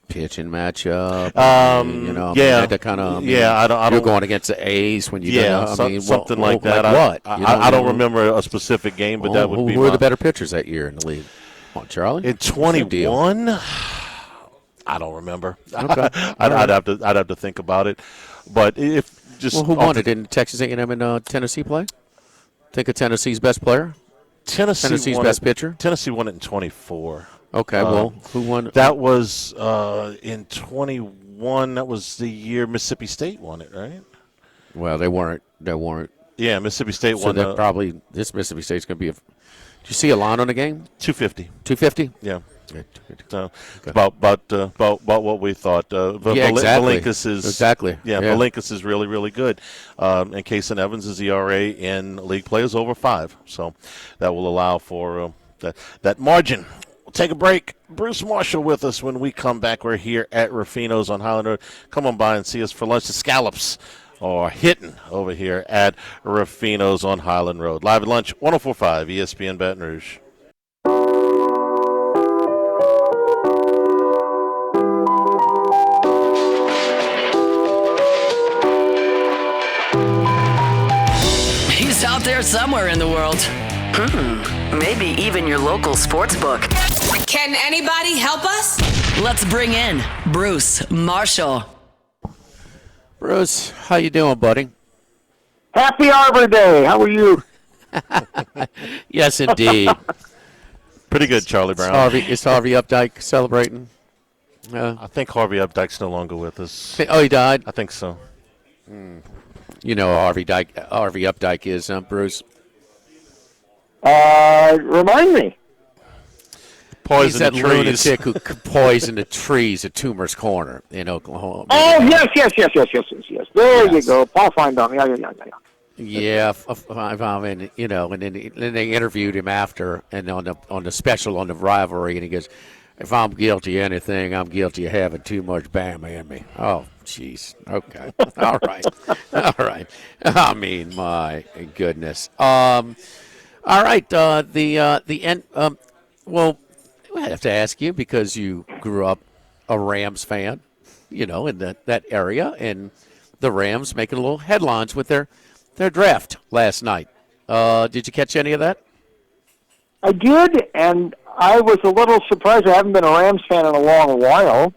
Pitching matchup. That kind of. I don't. You're going against the A's when you. Something like that. Like what? I don't remember a specific game, but that would be. Who were the better pitchers that year in the league? Come on, Charlie. In 21. I don't remember. Okay. I'd have to think about it. But if just who won it in Texas A&M and Tennessee play? Think of Tennessee's best player. Tennessee's best pitcher. Tennessee won it in 24. Okay, who won? That was in 21. That was the year Mississippi State won it, right? Well, they weren't. Yeah, Mississippi State won. So probably this Mississippi State's going to be. Did you see a line on the game? 250. 250. Yeah. So about what we thought. Exactly. Valenkas is exactly. Yeah, Valenkas is really, really good. And Kason Evans' ERA in league play is over 5, so that will allow for that margin. We'll take a break. Bruce Marshall with us when we come back. We're here at Rufino's on Highland Road. Come on by and see us for lunch. The scallops are hitting over here at Rufino's on Highland Road. Live at lunch, 104.5 ESPN Baton Rouge. Out there somewhere in the world. Maybe even your local sports book. Can anybody help us? Let's bring in Bruce Marshall. Bruce, how you doing, buddy? Happy Arbor Day. How are you? Yes, indeed. Pretty good, Charlie Brown. Is Harvey Updike celebrating? I think Harvey Updike's no longer with us. Oh, he died? I think so. You know who Harvey Updike is, Bruce? Remind me. Poison He's that the trees. lunatic who poisoned the trees at Toomer's Corner in Oklahoma. Oh, yes. There you go. Paul Feinbaum. Yeah. Yeah, I mean, and then they interviewed him after, and on the special on the rivalry, and he goes, "If I'm guilty of anything, I'm guilty of having too much Bama in me." Oh, Jeez. Okay. All right. All right. I mean, my goodness. All right. The end. Well, I have to ask you because you grew up a Rams fan, in that area, and the Rams making a little headlines with their draft last night. Did you catch any of that? I did, and I was a little surprised. I haven't been a Rams fan in a long while,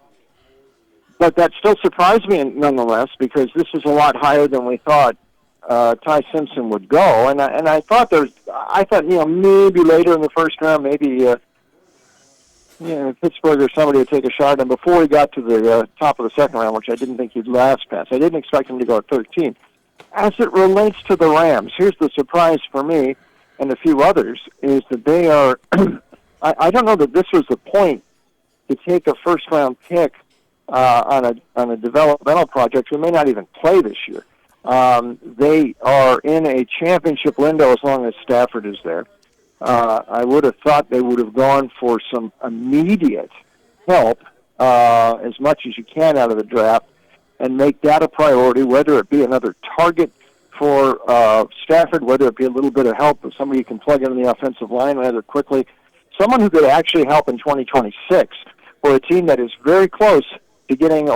but that still surprised me nonetheless because this is a lot higher than we thought Ty Simpson would go. And I thought maybe later in the first round, maybe Pittsburgh or somebody would take a shot at him before he got to the top of the second round, which I didn't think he'd last past. I didn't expect him to go at 13. As it relates to the Rams, here's the surprise for me and a few others, is that they are, I don't know that this was the point to take a first-round pick on a developmental project who may not even play this year. They are in a championship window as long as Stafford is there. I would have thought they would have gone for some immediate help as much as you can out of the draft and make that a priority, whether it be another target for Stafford, whether it be a little bit of help with somebody you can plug into the offensive line rather quickly, someone who could actually help in 2026 for a team that is very close to getting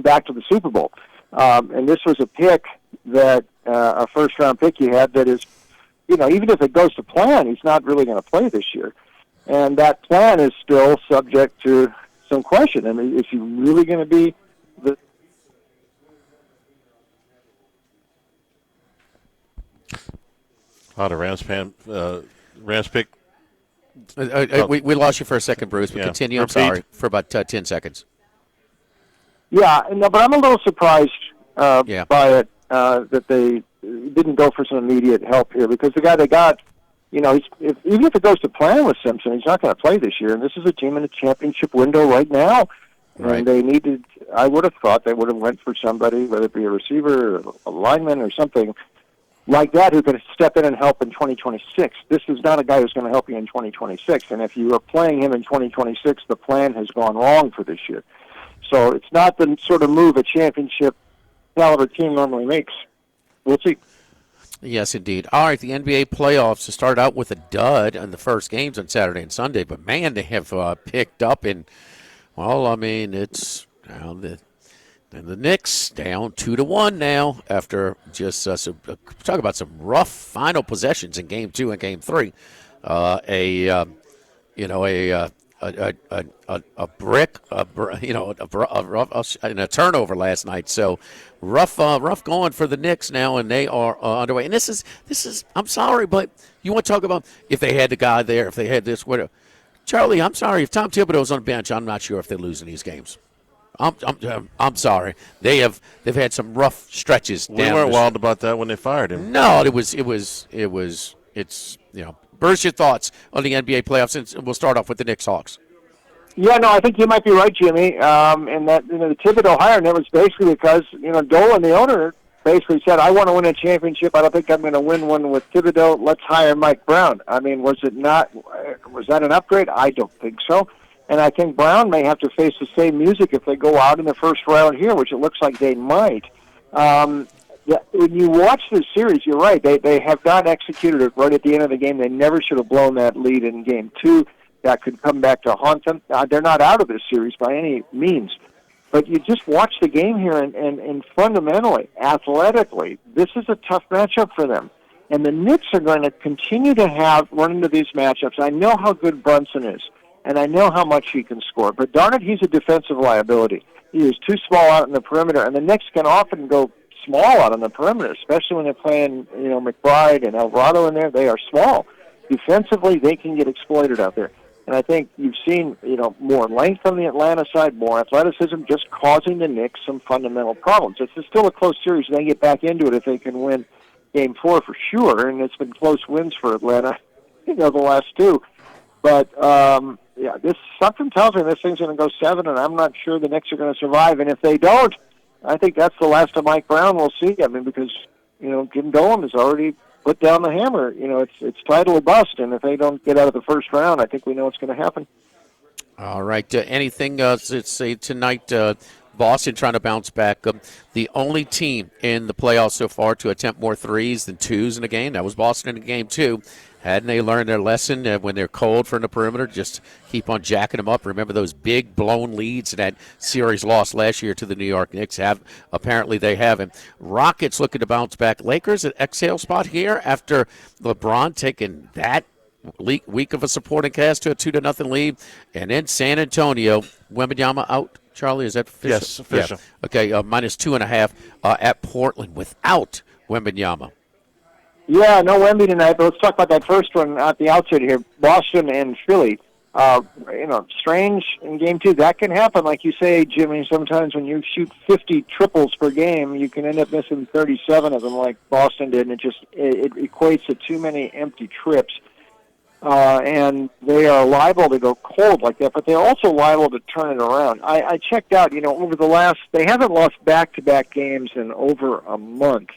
back to the Super Bowl. And this was a pick that a first-round pick you had that is, even if it goes to plan, he's not really going to play this year. And that plan is still subject to some question. I mean, is he really going to be the... The Rams pick. We lost you for a second, Bruce, but continue. I'm sorry, for about 10 seconds. Yeah, no, but I'm a little surprised by it that they didn't go for some immediate help here because the guy they got, even if it goes to plan with Simpson, he's not going to play this year. And this is a team in a championship window right now. Right. And they needed, I would have thought they would have went for somebody, whether it be a receiver or a lineman or something like that, who could step in and help in 2026. This is not a guy who's going to help you in 2026. And if you are playing him in 2026, the plan has gone wrong for this year. So it's not the sort of move a championship caliber team normally makes. We'll see. Yes, indeed. All right, the NBA playoffs start out with a dud in the first games on Saturday and Sunday, but man, they have picked up in. Well, I mean, it's down the Knicks down 2-1 now after just talk about some rough final possessions in Game 2 and Game 3. A brick, and a turnover last night. So rough going for the Knicks now, and they are underway. And this is. I'm sorry, but you want to talk about if they had the guy there, if they had this, whatever. Charlie, I'm sorry. If Tom Thibodeau's on the bench, I'm not sure if they're losing these games. I'm sorry. They've had some rough stretches. We weren't wild about that when they fired him. No, it's Bruce, your thoughts on the NBA playoffs, and we'll start off with the Knicks Hawks. Yeah, no, I think you might be right, Jimmy. And that the Thibodeau hire, and it was basically because Dolan, the owner, basically said, "I want to win a championship. I don't think I'm going to win one with Thibodeau. Let's hire Mike Brown." I mean, was that an upgrade? I don't think so. And I think Brown may have to face the same music if they go out in the first round here, which it looks like they might. When you watch this series, you're right. They have not executed it right at the end of the game. They never should have blown that lead in Game 2. That could come back to haunt them. They're not out of this series by any means. But you just watch the game here, and fundamentally, athletically, this is a tough matchup for them. And the Knicks are going to continue to run into these matchups. I know how good Brunson is, and I know how much he can score. But darn it, he's a defensive liability. He is too small out in the perimeter, and the Knicks can often go small out on the perimeter, especially when they're playing, McBride and Alvarado in there. They are small. Defensively, they can get exploited out there. And I think you've seen, more length on the Atlanta side, more athleticism, just causing the Knicks some fundamental problems. It's still a close series. They get back into it if they can win Game 4 for sure, and it's been close wins for Atlanta, the last two. But, something tells me this thing's going to go 7, and I'm not sure the Knicks are going to survive. And if they don't, I think that's the last of Mike Brown we'll see. I mean, because, Jim Dolan has already put down the hammer. It's title or bust, and if they don't get out of the first round, I think we know what's going to happen. All right. Anything let's say tonight, Boston trying to bounce back. The only team in the playoffs so far to attempt more threes than twos in a game, that was Boston in game 2. Hadn't they learned their lesson when they're cold from the perimeter? Just keep on jacking them up. Remember those big blown leads in that series lost last year to the New York Knicks? Apparently they haven't. Rockets looking to bounce back. Lakers at exhale spot here after LeBron taking that week of a supporting cast to a 2-0 lead. And then San Antonio, Wembanyama out. Charlie, is that official? Yes, official. Yeah. Okay, -2.5 at Portland without Wembanyama. Yeah, no Wemby tonight, but let's talk about that first one at the outset here. Boston and Philly. Strange in game 2. That can happen, like you say, Jimmy. Sometimes when you shoot 50 triples per game, you can end up missing 37 of them like Boston did, and it equates to too many empty trips. And they are liable to go cold like that, but they're also liable to turn it around. I checked out, over the last, they haven't lost back-to-back games in over a month.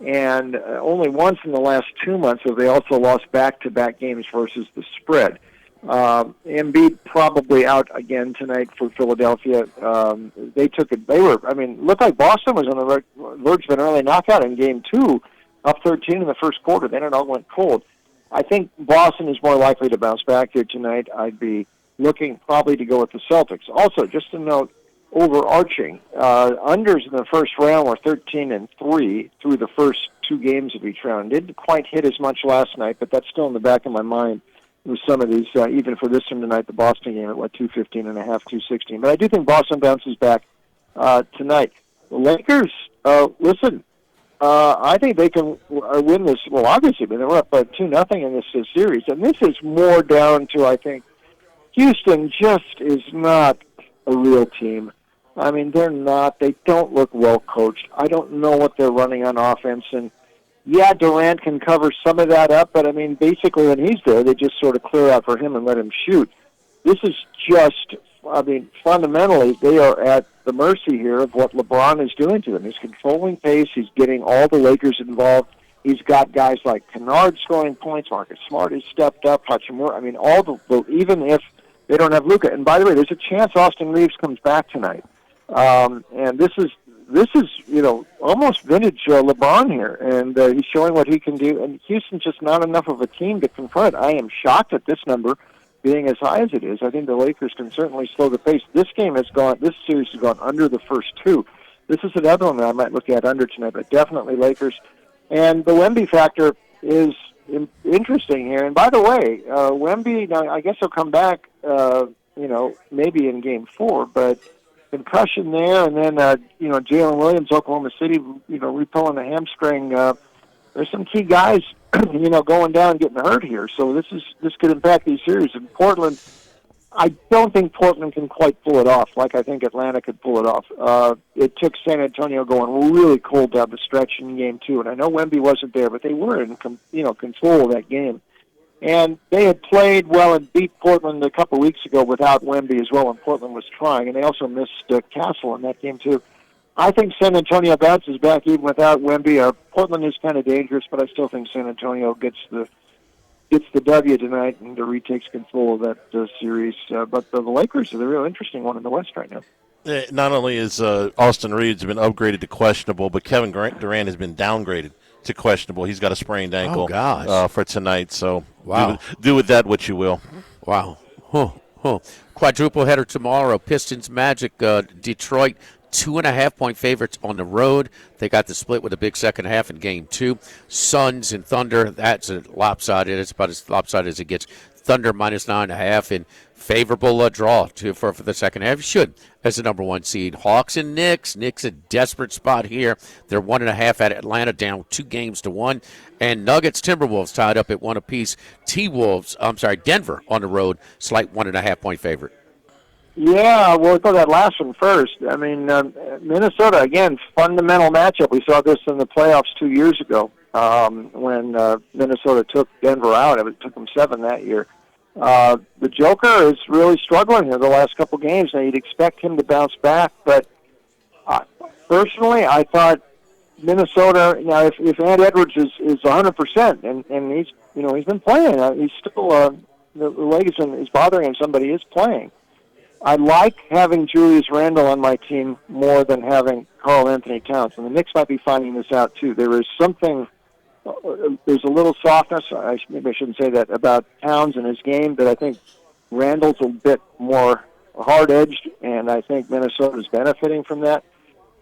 And only once in the last 2 months have they also lost back-to-back games versus the spread. Embiid probably out again tonight for Philadelphia. Looked like Boston was on the verge of an early knockout in game 2, up 13 in the first quarter. Then it all went cold. I think Boston is more likely to bounce back here tonight. I'd be looking probably to go with the Celtics. Also, just a note, overarching, unders in the first round were 13-3 through the first 2 games of each round. Didn't quite hit as much last night, but that's still in the back of my mind with some of these, even for this one tonight, the Boston game at 215.5, 216. But I do think Boston bounces back tonight. The Lakers, listen, I think they can win this. Well, obviously, but they were up 2-0 in this series. And this is more down to, I think, Houston just is not a real team. I mean, they're not. They don't look well coached. I don't know what they're running on offense. And, yeah, Durant can cover some of that up, but, I mean, basically when he's there, they just sort of clear out for him and let him shoot. This is just, fundamentally, they are at the mercy here of what LeBron is doing to them. He's controlling pace. He's getting all the Lakers involved. He's got guys like Kennard scoring points. Marcus Smart has stepped up. Hachimura. Even if they don't have Luka. And by the way, there's a chance Austin Reeves comes back tonight. And this is almost vintage LeBron here, and he's showing what he can do. And Houston's just not enough of a team to confront. I am shocked at this number being as high as it is. I think the Lakers can certainly slow the pace. This series has gone under the first 2. This is another one that I might look at under tonight, but definitely Lakers. And the Wemby factor is interesting here. And by the way, Wemby, now I guess he'll come back, maybe in game 4, but concussion there, and then, Jalen Williams, Oklahoma City, repulling the hamstring. There's some key guys, going down and getting hurt here. So this could impact these series. In Portland, I don't think Portland can quite pull it off like I think Atlanta could pull it off. It took San Antonio going really cold down the stretch in game 2. And I know Wemby wasn't there, but they were in, control of that game. And they had played well and beat Portland a couple weeks ago without Wemby as well, and Portland was trying. And they also missed Castle in that game, too. I think San Antonio bounces back even without Wemby. Portland is kind of dangerous, but I still think San Antonio gets the W tonight and retakes control of that series. But the Lakers are the real interesting one in the West right now. Not only is Austin Reeves been upgraded to questionable, but Kevin Durant has been downgraded to questionable. He's got a sprained ankle for tonight. So do with that what you will. Wow. Quadruple header tomorrow. Pistons, Magic, Detroit. 2.5-point favorites on the road. They got the split with a big second half in game 2. Suns and Thunder, that's a lopsided. It's about as lopsided as it gets. Thunder -9.5 and favorable draw for the second half. You should as the number 1 seed. Hawks and Knicks. Knicks a desperate spot here. They're 1.5 at Atlanta, down 2 games to 1. And Nuggets, Timberwolves tied up at 1 apiece. Denver on the road, slight 1.5-point favorite. Yeah, we'll go that last one first. I mean, Minnesota, again, fundamental matchup. We saw this in the playoffs 2 years ago when Minnesota took Denver out. It took them 7 that year. The Joker is really struggling here the last couple games. Now, you'd expect him to bounce back, but personally, I thought Minnesota, if Ant Edwards is 100%, and he's been playing, he's still, the leg is bothering him, somebody is playing. I like having Julius Randle on my team more than having Karl Anthony Towns. And the Knicks might be finding this out, too. There is something, there's a little softness, maybe I shouldn't say that, about Towns and his game, that I think Randle's a bit more hard-edged, and I think Minnesota's benefiting from that.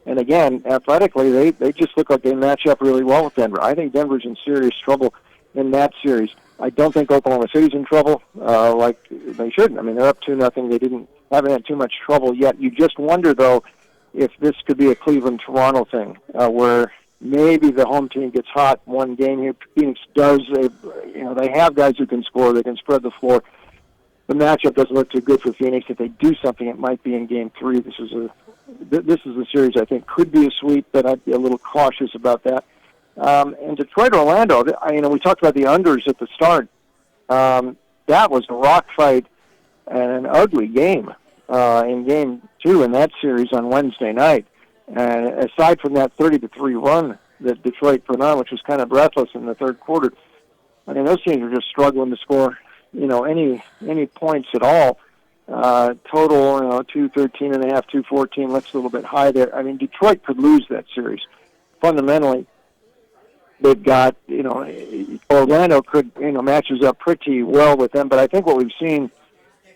And again, athletically, they just look like they match up really well with Denver. I think Denver's in serious trouble in that series. I don't think Oklahoma City's in trouble like they shouldn't. I mean, they're up 2-0. Haven't had too much trouble yet. You just wonder, though, if this could be a Cleveland-Toronto thing, where maybe the home team gets hot one game here. Phoenix does. They have guys who can score. They can spread the floor. The matchup doesn't look too good for Phoenix. If they do something, it might be in Game 3. This is a series I think could be a sweep, but I'd be a little cautious about that. And Detroit-Orlando, we talked about the unders at the start. That was a rock fight and an ugly game in Game 2 in that series on Wednesday night. And aside from that 30-3 run that Detroit put on, which was kind of breathless in the third quarter, I mean, those teams were just struggling to score, any points at all. Total, 213.5, 214, looks a little bit high there. I mean, Detroit could lose that series. Fundamentally, they've got, Orlando could, matches up pretty well with them. But I think what we've seen,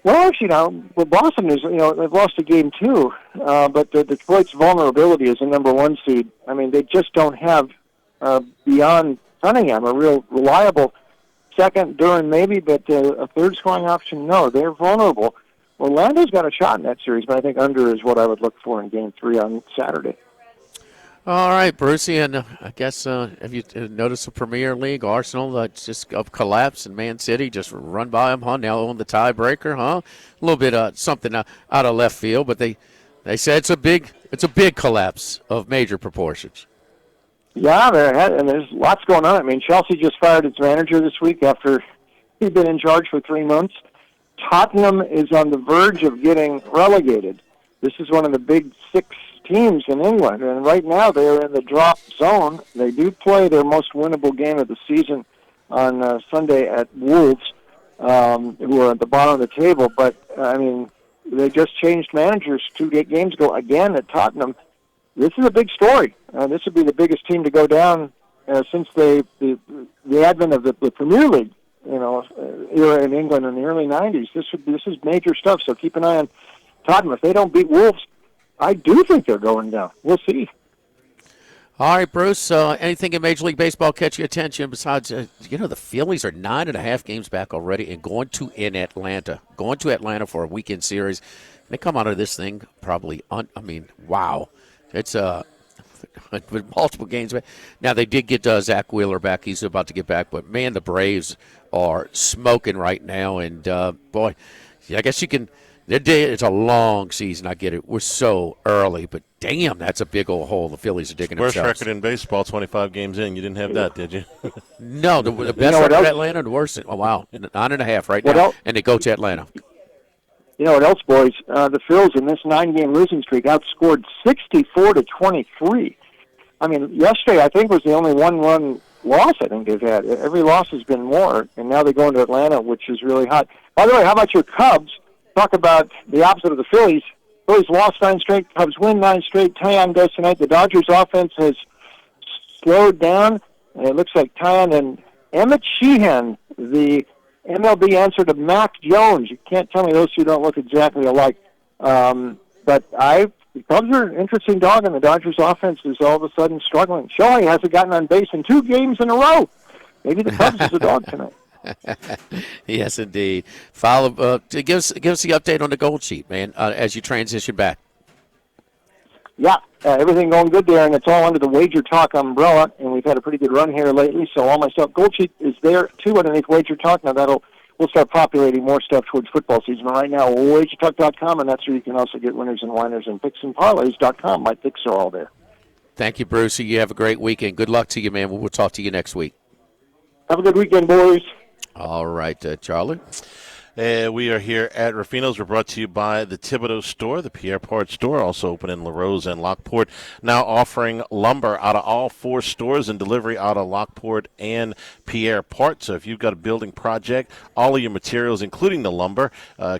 Boston is, they've lost a game too. But Detroit's vulnerability as a number 1 seed, I mean, they just don't have, beyond Cunningham, a real reliable second, Duran maybe, but a third scoring option, no. They're vulnerable. Orlando's got a shot in that series, but I think under is what I would look for in Game 3 on Saturday. All right, Brucey, and I guess have you noticed the Premier League, Arsenal just collapsed, and Man City just run by them, huh? Now on the tiebreaker, huh? A little bit something out of left field, but they say it's a big collapse of major proportions. Yeah, and there's lots going on. I mean, Chelsea just fired its manager this week after he'd been in charge for 3 months. Tottenham is on the verge of getting relegated. This is one of the big 6 teams in England, and right now they're in the drop zone. They do play their most winnable game of the season on Sunday at Wolves, who are at the bottom of the table. But, I mean, they just changed managers 2 games ago again at Tottenham. This is a big story. This would be the biggest team to go down since the advent of the Premier League, era in England in the early 90s. This is major stuff, so keep an eye on Tottenham. If they don't beat Wolves, I do think they're going down. We'll see. All right, Bruce, anything in Major League Baseball catch your attention besides, the Phillies are 9.5 games back already and going to Atlanta for a weekend series. They come out of this thing probably, wow. It's with multiple games. Now, they did get Zach Wheeler back. He's about to get back. But, man, the Braves are smoking right now. And, boy, I guess you can – it's a long season. I get it. We're so early. But, damn, that's a big old hole the Phillies are digging Worst themselves. record in baseball, 25 games in. You didn't have that, did you? No, the best record in Atlanta, the worst. Oh, wow, 9.5 right now. And they go to Atlanta. You know what else, boys? The Phils in this 9-game losing streak outscored 64-23. I mean, yesterday I think was the only 1-run loss I think they've had. Every loss has been more, and now they go into Atlanta, which is really hot. By the way, how about your Cubs? Talk about the opposite of the Phillies. Phillies lost 9 straight. Cubs win 9 straight. Taillon does tonight. The Dodgers' offense has slowed down, and it looks like Taillon and Emmett Sheehan, the MLB answer to Mac Jones. You can't tell me those two don't look exactly alike. But the Cubs are an interesting dog, and the Dodgers' offense is all of a sudden struggling. Shohei hasn't gotten on base in 2 games in a row. Maybe the Cubs is a dog tonight. Yes, indeed. Follow. Give us the update on the Gold Sheet, man, as you transition back. Yeah, everything going good there, and it's all under the Wager Talk umbrella, and we've had a pretty good run here lately, so all my stuff. Gold Sheet is there, too, underneath Wager Talk. Now, we'll start populating more stuff towards football season. But right now, wagertalk.com, and that's where you can also get winners and whiners, and picksandparlays.com. My picks are all there. Thank you, Brucey. You have a great weekend. Good luck to you, man. We'll talk to you next week. Have a good weekend, boys. All right, Charlie. We are here at Rufino's. We're brought to you by the Thibodeau Store, the Pierre Part store, also open in LaRose and Lockport. Now offering lumber out of all 4 stores and delivery out of Lockport and Pierre Part. So if you've got a building project, all of your materials, including the lumber,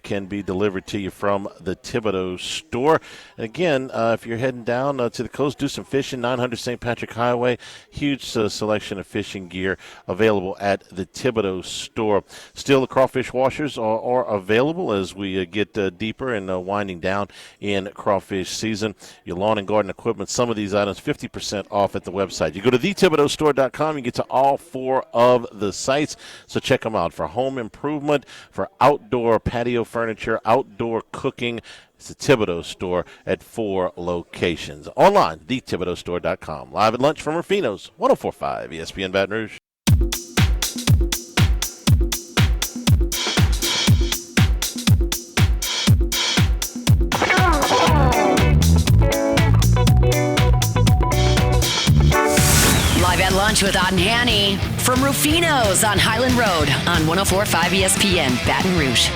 can be delivered to you from the Thibodeau Store. Again, if you're heading down to the coast, do some fishing, 900 St. Patrick Highway. Huge selection of fishing gear available at the Thibodeau Store. Still, the crawfish washers are available as we get deeper and winding down in crawfish season. Your lawn and garden equipment, some of these items 50% off at the website. You go to thethibodeaustore.com, you get to all 4 of the sites, so check them out for home improvement, for outdoor patio furniture, outdoor cooking. It's the Thibodeau Store at 4 locations. Online, thethibodeaustore.com. Live at lunch from Rufino's, 104.5 ESPN Baton Rouge. Live at lunch with Odd and Hanny from Rufino's on Highland Road on 104.5 ESPN Baton Rouge.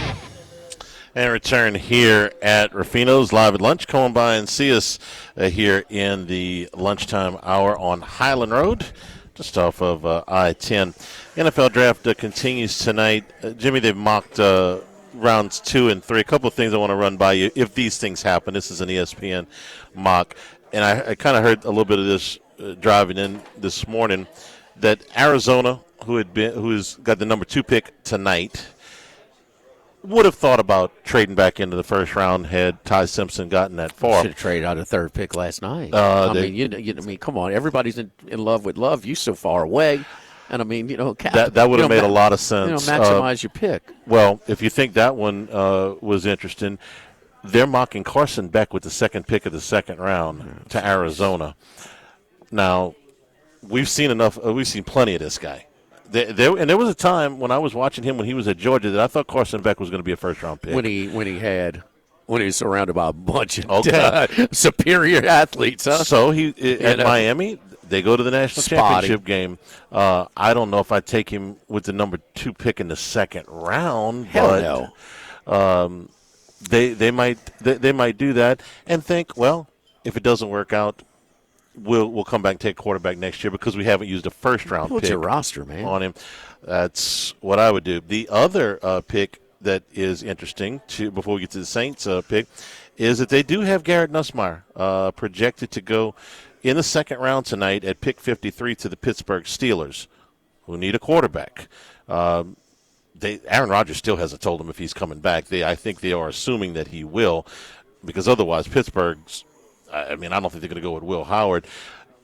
And return here at Rufino's Live at Lunch. Come on by and see us here in the lunchtime hour on Highland Road, just off of I-10. NFL Draft continues tonight. Jimmy, they've mocked rounds 2 and 3. A couple of things I want to run by you if these things happen. This is an ESPN mock. And I kind of heard a little bit of this driving in this morning, that Arizona, who's got the number 2 pick tonight, would have thought about trading back into the first round had Ty Simpson gotten that far. Should have traded out a 3rd pick last night. I mean, come on. Everybody's in love with Love. You so far away. And, I mean, that would have made a lot of sense. Maximize your pick. Well, if you think that one was interesting, they're mocking Carson Beck with the 2nd pick of the 2nd round to Arizona. Now, we've seen plenty of this guy. There was a time when I was watching him when he was at Georgia that I thought Carson Beck was going to be a first-round pick. When he was surrounded by a bunch of superior athletes, huh? So at Miami, they go to the national championship game. I don't know if I'd take him with the number 2 pick in the 2nd round. Hell no. They might do that and think, well, if it doesn't work out, we'll come back and take quarterback next year because we haven't used a first-round pick your roster, man? On him. That's what I would do. The other pick that is interesting, before we get to the Saints pick, is that they do have Garrett Nussmeier projected to go in the 2nd round tonight at pick 53 to the Pittsburgh Steelers, who need a quarterback. Aaron Rodgers still hasn't told them if he's coming back. I think they are assuming that he will, because otherwise Pittsburgh's – I mean, I don't think they're going to go with Will Howard.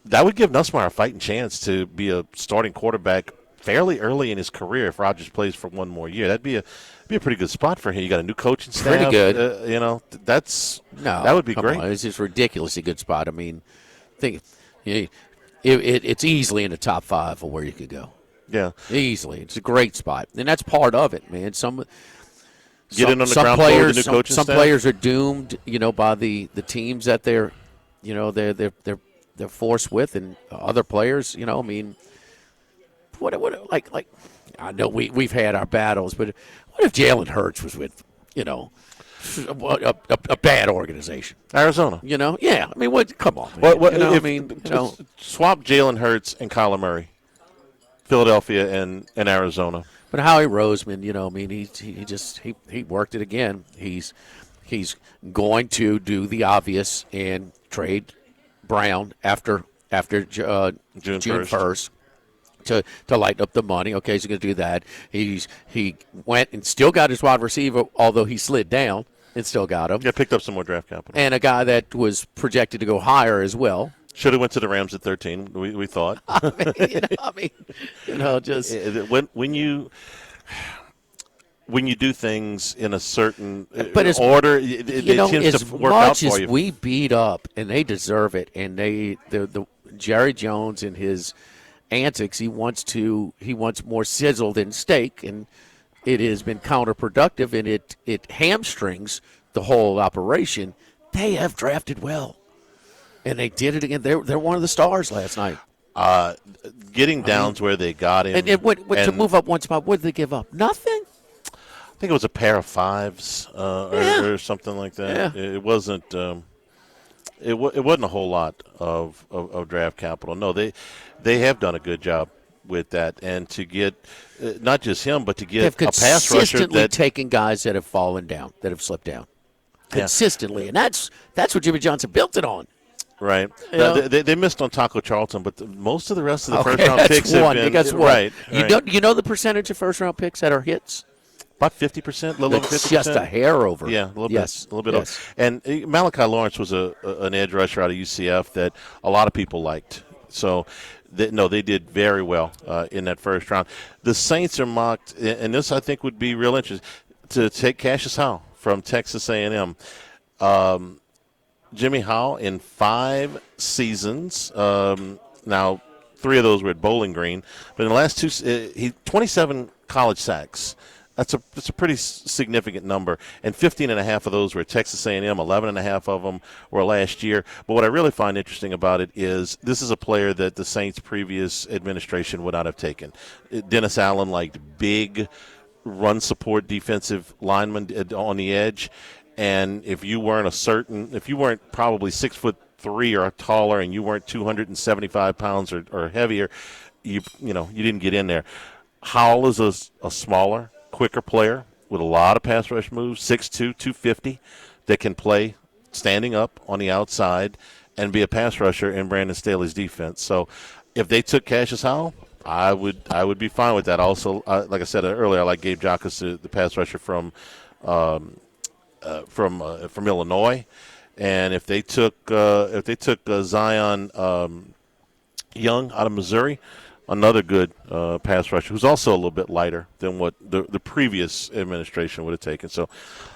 That would give Nussmeier a fighting chance to be a starting quarterback fairly early in his career if Rodgers plays for one more year. That'd be a pretty good spot for him. You got a new coaching staff. Pretty good. That would be great. It's just ridiculously good spot. I mean, it's easily in the top 5 of where you could go. Yeah, easily. It's a great spot, and that's part of it, man. Some players are doomed, by the teams that they're forced with, and other players, I mean, like I know we've had our battles, but what if Jalen Hurts was with, a bad organization? Arizona. Yeah. I mean, what? Come on, man. Swap Jalen Hurts and Kyler Murray, Philadelphia and Arizona. But Howie Roseman, he worked it again. He's going to do the obvious and trade Brown after June 1st to lighten up the money. Okay, he's going to do that. He went and still got his wide receiver, although he slid down and still got him. Yeah, picked up some more draft capital. And a guy that was projected to go higher as well. Should have went to the Rams at 13. We thought. Just when you do things in a certain order, it tends to work out for you. As much as we beat up, and they deserve it, and the Jerry Jones and his antics, he wants more sizzle than steak, and it has been counterproductive, and it hamstrings the whole operation. They have drafted well. And they did it again. They're one of the stars last night. Getting down to where they got him. And to move up one spot, what did they give up? Nothing. think it was a pair of fives or something like that. Yeah. It wasn't. It wasn't a whole lot of draft capital. No, they have done a good job with that, and to get not just him, but to get They've a pass rusher consistently that taken guys that have fallen down, that have slipped down, consistently, and that's what Jimmy Johnson built it on. right. Yeah. They missed on Taco Charlton, but most of the rest of the Okay, first round that's picks one. have been That's one. right. You know the percentage of first round picks that are hits? About 50%, a little over 50%. It's just a hair over. Yeah, a little bit. Yes. Over. And Malachi Lawrence was an edge rusher out of UCF that a lot of people liked. So, they did very well in that first round. The Saints are mocked, and this I think would be real interesting, to take Cassius Howell from Texas A&M. Jimmy Howell in 5 seasons. Now, 3 of those were at Bowling Green, but in the last 2, he 27 college sacks. That's a pretty significant number, and 15.5 of those were at Texas A&M. 11.5 of them were last year. But what I really find interesting about it is this is a player that the Saints' previous administration would not have taken. Dennis Allen liked big run support defensive linemen on the edge, and if you weren't probably 6'3" or taller, and you weren't 275 pounds or heavier, you didn't get in there. Howell is a smaller, quicker player with a lot of pass rush moves, 6'2", 250, that can play standing up on the outside and be a pass rusher in Brandon Staley's defense. So if they took Cassius Howell, I would be fine with that. Also, like I said earlier, I like Gabe Jacques, the pass rusher from Illinois, and if they took Zion Young out of Missouri, another good pass rusher who's also a little bit lighter than what the previous administration would have taken. So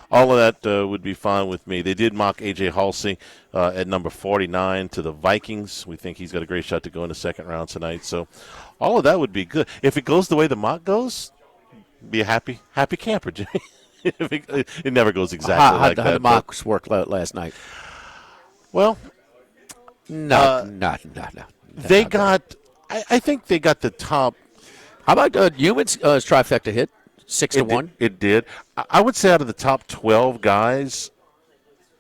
all of that would be fine with me. They did mock A.J. Halsey at number 49 to the Vikings. We think he's got a great shot to go in the second round tonight. So all of that would be good. If it goes the way the mock goes, be a happy camper, Jimmy. It never goes exactly like that. How did the mocks work last night? Well, No. they got – I think they got the top. How about Humans trifecta hit 6-1? It did. I would say out of the top 12 guys,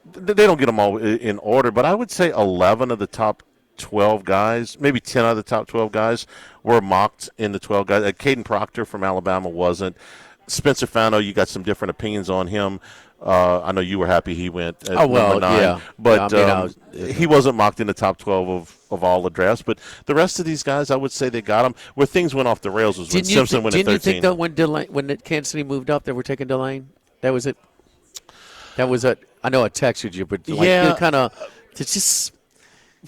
they don't get them all in order, but I would say 11 of the top 12 guys, maybe 10 out of the top 12 guys were mocked in the 12 guys. Caden Proctor from Alabama wasn't. Spencer Fano, you got some different opinions on him. I know you were happy he went at number 9. Yeah. But he wasn't mocked in the top 12 of all the drafts. But the rest of these guys, I would say they got him. Where things went off the rails was when Simpson went at 13. Didn't you think, though, when Kansas City moved up, they were taking Delane? That was it? I know I texted you, but kind of – it's just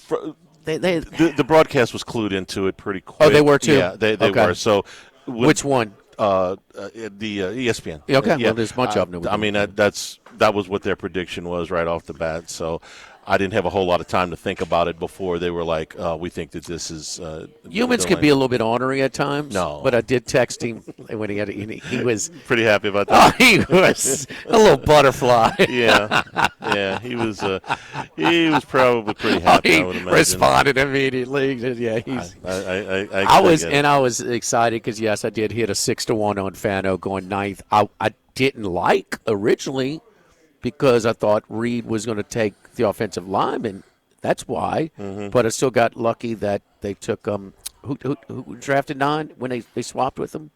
– the broadcast was clued into it pretty quick. Oh, they were too? Yeah, they were. So which one? The ESPN. Okay, yeah. well, there's much of them. I mean, that was what their prediction was right off the bat. So I didn't have a whole lot of time to think about it before they were like, we think that this is. Humans can be a little bit ornery at times. No, but I did text him when he was pretty happy about that. Oh, he was a little butterfly. yeah, he was probably pretty happy. He I would imagine. responded immediately. Yeah, I was excited because yes, I did hit a 6-1 on Fano going 9th. I didn't like originally because I thought Reed was going to take the offensive lineman. That's why. Mm-hmm. But I still got lucky that they took who drafted 9 when they swapped with them.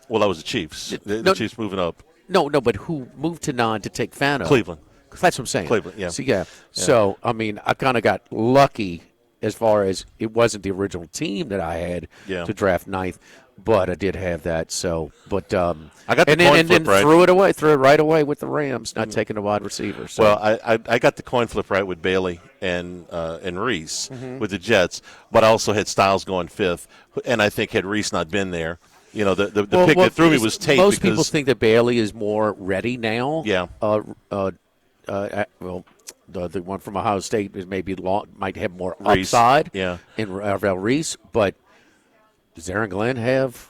Well, that was the Chiefs. The Chiefs moving up. No, but who moved to 9 to take Fano? Cleveland. That's what I'm saying. Cleveland, yeah. So, yeah. So, I mean, I kind of got lucky as far as it wasn't the original team that I had to draft 9th, but I did have that. So, but I got the coin flip right. threw it right away with the Rams, not taking a wide receiver. So. Well, I got the coin flip right with Bailey and Reese with the Jets, but I also had Styles going 5th, and I think had Reese not been there, the pick that threw me was Tate. Most people think that Bailey is more ready now. Yeah. The one from Ohio State is maybe might have more Reese. upside. Yeah. In Ravel Reese, but does Aaron Glenn have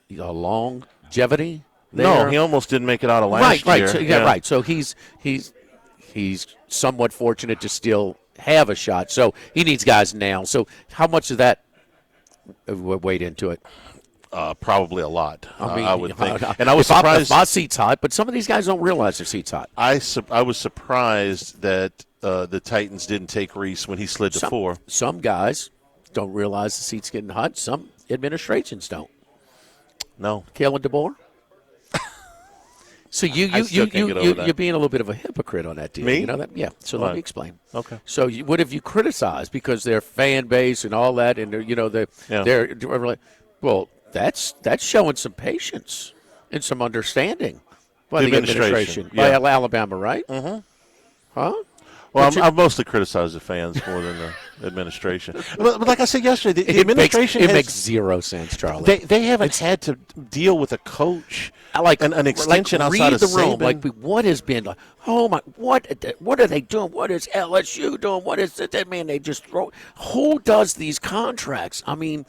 a longevity there? No, he almost didn't make it out of last year. So, right. So he's somewhat fortunate to still have a shot. So he needs guys now. So how much of that weighed into it? Probably a lot. I mean, I would think. And I was surprised. If my seat's hot, but some of these guys don't realize their seat's hot. I was surprised that the Titans didn't take Reese when he slid to 4. Some guys don't realize the seat's getting hot. Some administrations don't. No. Kalen DeBoer? So you're being a little bit of a hypocrite on that deal. Me? You know that? Yeah. So let me explain. Okay. So what have you criticized because their fan base and all that, and they're well, that's showing some patience and some understanding by the administration by Alabama, right? Mm-hmm. Huh? Well, I've mostly criticized the fans more than the administration. But like I said yesterday, the administration makes zero sense, Charlie. They haven't had to deal with a coach, like an extension outside of the room. Saban. Like what has been like? Oh my! What are they doing? What is LSU doing? What is that? Man, they just throw. Who does these contracts? I mean,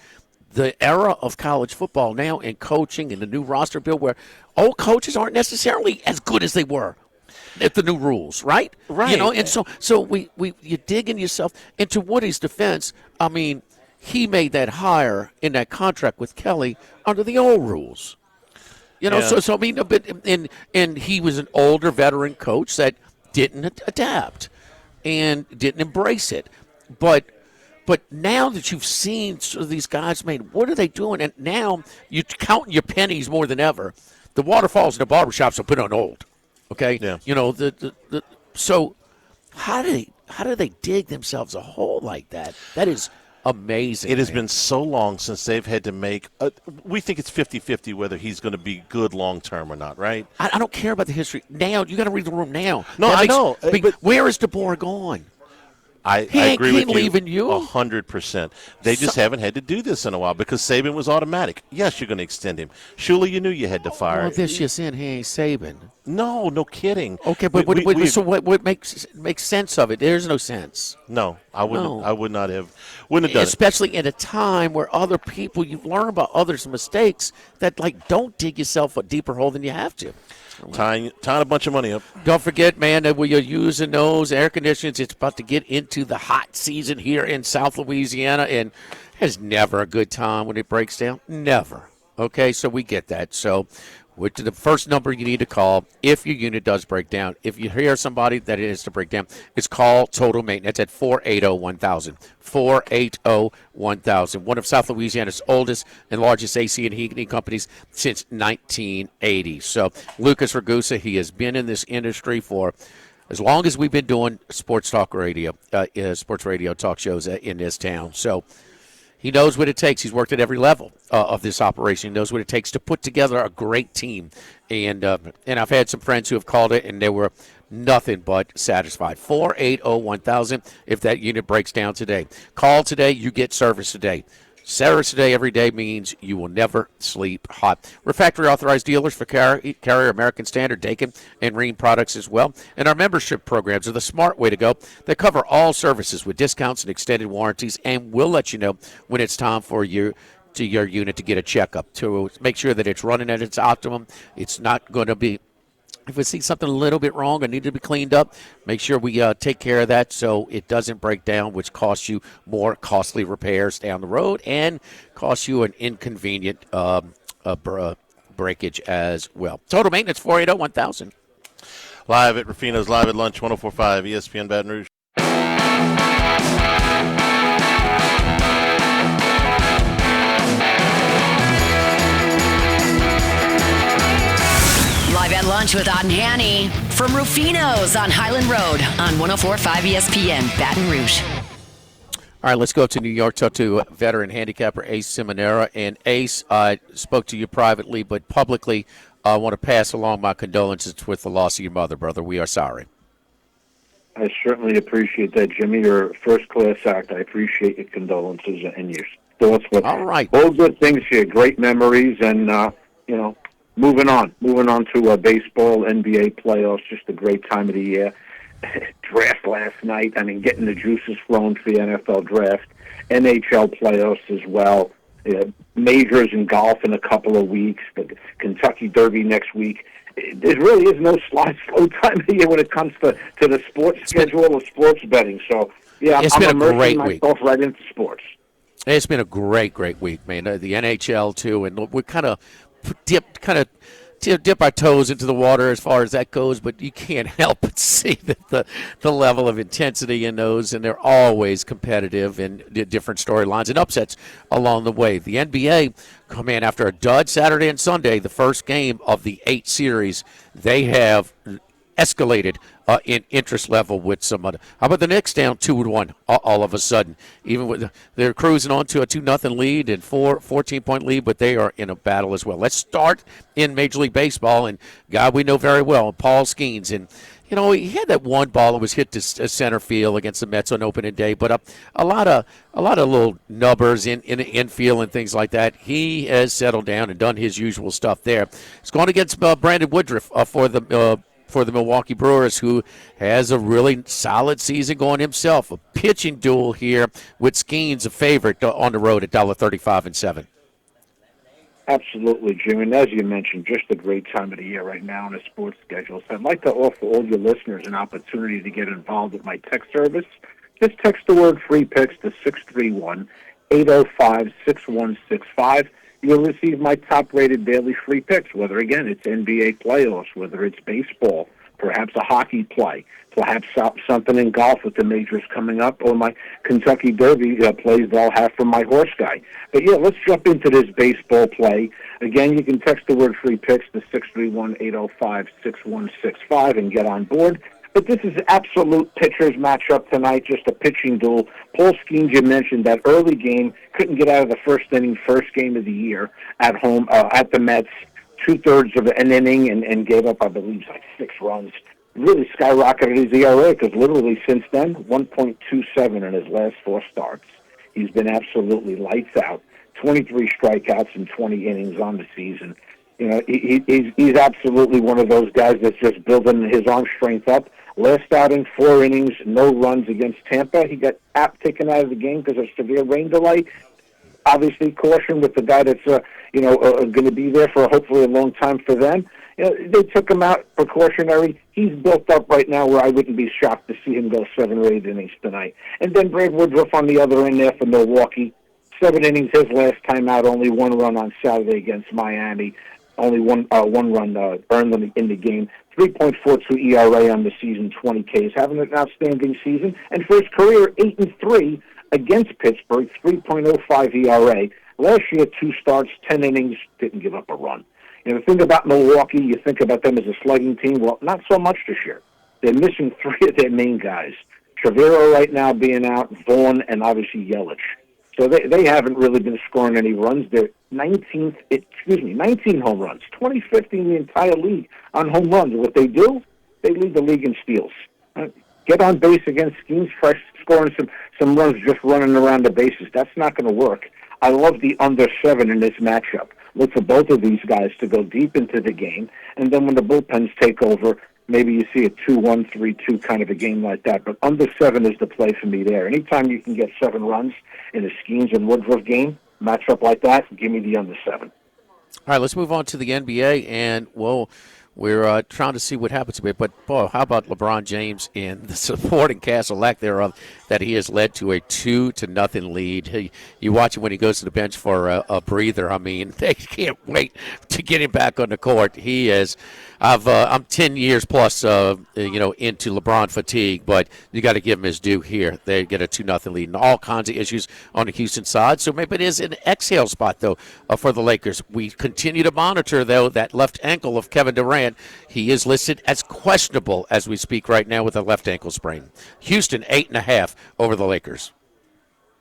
the era of college football now and coaching and the new roster bill, where old coaches aren't necessarily as good as they were. At the new rules, right? Right. And so you dig in yourself. And to Woody's defense, I mean, he made that hire in that contract with Kelly under the old rules. So I mean, and he was an older veteran coach that didn't adapt and didn't embrace it. But now that you've seen these guys made, what are they doing? And now you're counting your pennies more than ever. The waterfalls in the barbershops are put on hold. Okay. Yeah. So how do they dig themselves a hole like that? That is amazing. It has been so long since they've had to make we think it's 50-50 whether he's going to be good long term or not, right? I don't care about the history. Now you got to read the room now. No, I know. But where is DeBoer going? I agree with you leaving you 100%. They just haven't had to do this in a while because Saban was automatic. Yes, you're going to extend him. Surely you knew you had to fire. Well, this just in, he ain't Saban. No kidding. Okay, but what makes sense of it? There's no sense. No, I wouldn't. No. I wouldn't have done it. Especially in a time where other people, you've learned about others' mistakes that don't dig yourself a deeper hole than you have to. Tying a bunch of money up. Don't forget, man, that when you're using those air conditioners, it's about to get into the hot season here in South Louisiana, and it's never a good time when it breaks down. Never. Okay, so we get that. So which is the first number you need to call if your unit does break down. If you hear somebody that it is to break down, it's call Total Maintenance at 480-1000. 480-1000. One of South Louisiana's oldest and largest AC and heating companies since 1980. So Lucas Ragusa, he has been in this industry for as long as we've been doing sports radio talk shows in this town. So he knows what it takes. He's worked at every level of this operation. He knows what it takes to put together a great team. And I've had some friends who have called it, and they were nothing but satisfied. 480-1000 if that unit breaks down today. Call today. You get service today. Service today every day means you will never sleep hot. We're factory authorized dealers for Carrier, American Standard, Daikin, and Rheem products as well. And our membership programs are the smart way to go. They cover all services with discounts and extended warranties, and we'll let you know when it's time for your unit to get a checkup to make sure that it's running at its optimum. It's not going to be. If we see something a little bit wrong or need to be cleaned up, make sure we take care of that so it doesn't break down, which costs you more costly repairs down the road and costs you an inconvenient breakage as well. Total Maintenance, 480-1000. Live at Rufino's, live at lunch, 104.5 ESPN Baton Rouge. Live at lunch with Ott and Hanny from Rufino's on Highland Road on 104.5 ESPN, Baton Rouge. All right, let's go to New York, talk to veteran handicapper Ace Simonera. And Ace, I spoke to you privately, but publicly, I want to pass along my condolences with the loss of your mother, brother. We are sorry. I certainly appreciate that, Jimmy. You're a first-class act. I appreciate your condolences and your thoughts. But all right. All good things here, great memories, and, moving on to baseball, NBA playoffs, just a great time of the year. Draft last night, getting the juices flowing for the NFL draft. NHL playoffs as well. Majors in golf in a couple of weeks. The Kentucky Derby next week. There really is no slow time of the year when it comes to the sports schedule or sports betting. So, yeah, I'm immersing great myself right into sports. It's been a great week, man. The NHL too, and we kind of dip our toes into the water as far as that goes, but you can't help but see that the level of intensity in those, and they're always competitive and different storylines and upsets along the way. The NBA come in after a dud Saturday and Sunday, the first game of the 8 series. They have escalated in interest level with some other. How about the Knicks down 2-1 all of a sudden? Even with they're cruising on to a 2-0 lead and 14-point lead, but they are in a battle as well. Let's start in Major League Baseball, and guy we know very well, Paul Skeens. And he had that one ball that was hit to center field against the Mets on opening day, but a lot of little nubbers in the infield and things like that. He has settled down and done his usual stuff there. He's going against Brandon Woodruff for the Milwaukee Brewers, who has a really solid season going himself. A pitching duel here with Skeens, a favorite on the road at $1.35 and 7. Absolutely, Jim. And as you mentioned, just a great time of the year right now in the sports schedule. So I'd like to offer all your listeners an opportunity to get involved with my text service. Just text the word free picks to 631-805-6165. You'll receive my top-rated daily free picks, whether, again, it's NBA playoffs, whether it's baseball, perhaps a hockey play, perhaps something in golf with the majors coming up, or my Kentucky Derby plays that I'll have from my horse guy. But, yeah, let's jump into this baseball play. Again, you can text the word free picks to 631-805-6165 and get on board. But this is absolute pitchers matchup tonight, just a pitching duel. Paul Skeens, you mentioned that early game, couldn't get out of the first inning, first game of the year at home, at the Mets, 2/3 of an inning and gave up, I believe, like 6 runs. Really skyrocketed his ERA because literally since then, 1.27 in his last 4 starts. He's been absolutely lights out, 23 strikeouts in 20 innings on the season. He's absolutely one of those guys that's just building his arm strength up. Last outing, 4 innings, no runs against Tampa. He got taken out of the game because of severe rain delay. Obviously, caution with the guy that's going to be there for hopefully a long time for them. They took him out precautionary. He's built up right now where I wouldn't be shocked to see him go 7 or 8 innings tonight. And then Brad Woodruff on the other end there for Milwaukee. 7 innings his last time out, only 1 run on Saturday against Miami. Only one run earned in the game. 3.42 ERA on the season, 20 Ks. Having an outstanding season. And for his career, 8-3 against Pittsburgh, 3.05 ERA. Last year, 2 starts, 10 innings, didn't give up a run. The thing about Milwaukee, you think about them as a slugging team. Well, not so much this year. They're missing 3 of their main guys. Trevero right now being out, Vaughn, and obviously Yelich. So they haven't really been scoring any runs. They're 19 home runs, 25th in the entire league on home runs. What they do, they lead the league in steals. Get on base against Skeens, fresh scoring some runs just running around the bases. That's not going to work. I love the under 7 in this matchup. Look for both of these guys to go deep into the game, and then when the bullpens take over, maybe you see a 2-1, 3-2 kind of a game like that. But under 7 is the play for me there. Anytime you can get 7 runs in a Skeens and Woodruff game, matchup like that, give me the under 7. All right, let's move on to the NBA, and, we're trying to see what happens to it. But, boy, how about LeBron James in the supporting cast, or lack thereof, that he has led to a 2-0 lead. You watch him when he goes to the bench for a breather. I mean, they can't wait to get him back on the court. He is I'm 10 years plus, into LeBron fatigue, but you got to give him his due here. They get a 2-0 lead and all kinds of issues on the Houston side. So maybe it is an exhale spot, though, for the Lakers. We continue to monitor, though, that left ankle of Kevin Durant. He is listed as questionable as we speak right now with a left ankle sprain. Houston, 8.5 over the Lakers.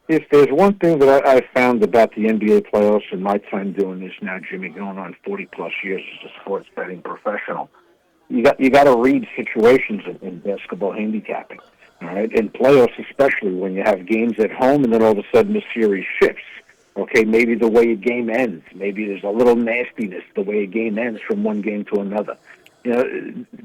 If there's one thing that I found about the NBA playoffs in my time doing this now, Jimmy, going on 40-plus years as a sports betting professional, you got to read situations in basketball handicapping, all right? In playoffs especially, when you have games at home and then all of a sudden the series shifts. Okay, maybe the way a game ends. Maybe there's a little nastiness the way a game ends from one game to another.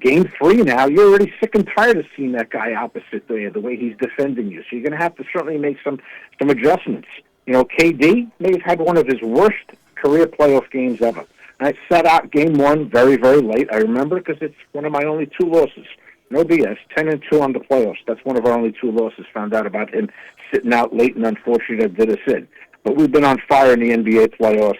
Game 3 now, you're already sick and tired of seeing that guy opposite the way he's defending you. So you're going to have to certainly make some adjustments. KD may have had one of his worst career playoff games ever. I sat out game 1 very, very late. I remember because it's one of my only 2 losses. No BS, 10-2 on the playoffs. That's one of our only 2 losses. Found out about him sitting out late and unfortunately that did us in. but we've been on fire in the NBA playoffs.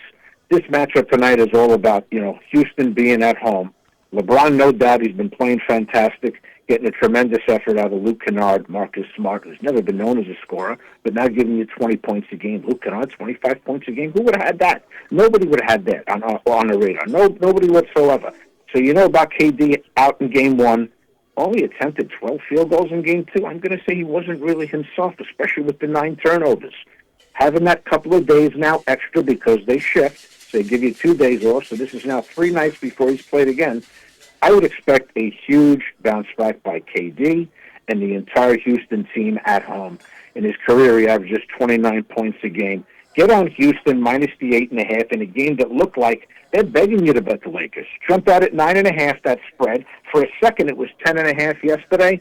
This matchup tonight is all about, Houston being at home. LeBron, no doubt, he's been playing fantastic, getting a tremendous effort out of Luke Kennard, Marcus Smart, who's never been known as a scorer, but now giving you 20 points a game. Luke Kennard, 25 points a game. Who would have had that? Nobody would have had that on the radar. Nobody whatsoever. So you know about KD out in Game 1. Only attempted 12 field goals in Game 2. I'm going to say he wasn't really himself, especially with the 9 turnovers. Having that couple of days now extra because they shift, so they give you 2 days off, so this is now 3 nights before he's played again. I would expect a huge bounce back by KD and the entire Houston team at home. In his career, he averages 29 points a game. Get on Houston minus the 8.5 in a game that looked like they're begging you to bet the Lakers. Jumped out at 9.5, that spread. For a second, it was 10.5 yesterday.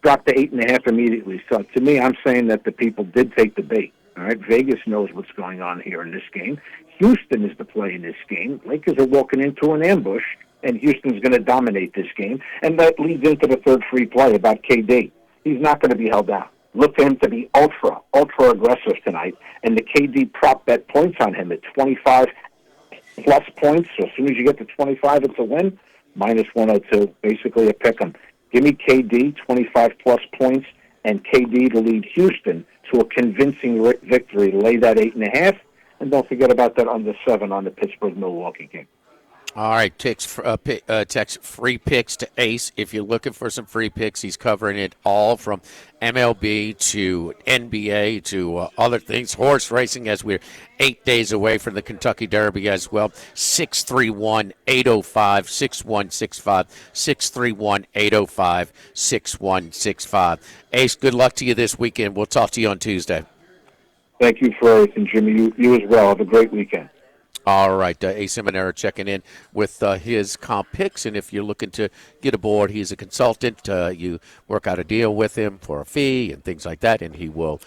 Dropped to 8.5 immediately. So to me, I'm saying that the people did take the bait. All right, Vegas knows what's going on here in this game. Houston is the play in this game. Lakers are walking into an ambush, and Houston's going to dominate this game. And that leads into the third free play about KD. He's not going to be held down. Look for him to be ultra aggressive tonight. And the KD prop bet points on him at 25-plus points. So as soon as you get to 25, it's a win. Minus 102, basically a pick 'em. Give me KD, 25-plus points, and KD to lead Houston to a convincing victory. Lay that 8.5. And don't forget about that under 7 on the Pittsburgh-Milwaukee game. All right, text free picks to Ace. If you're looking for some free picks, he's covering it all from MLB to NBA to other things, horse racing, as we're 8 days away from the Kentucky Derby as well. 631-805-6165, 631-805-6165. Ace, good luck to you this weekend. We'll talk to you on Tuesday. Thank you for everything, Jimmy. You as well. Have a great weekend. All right, Ace Seminara checking in with his comp picks, and if you're looking to get aboard, he's a consultant. You work out a deal with him for a fee and things like that, and he will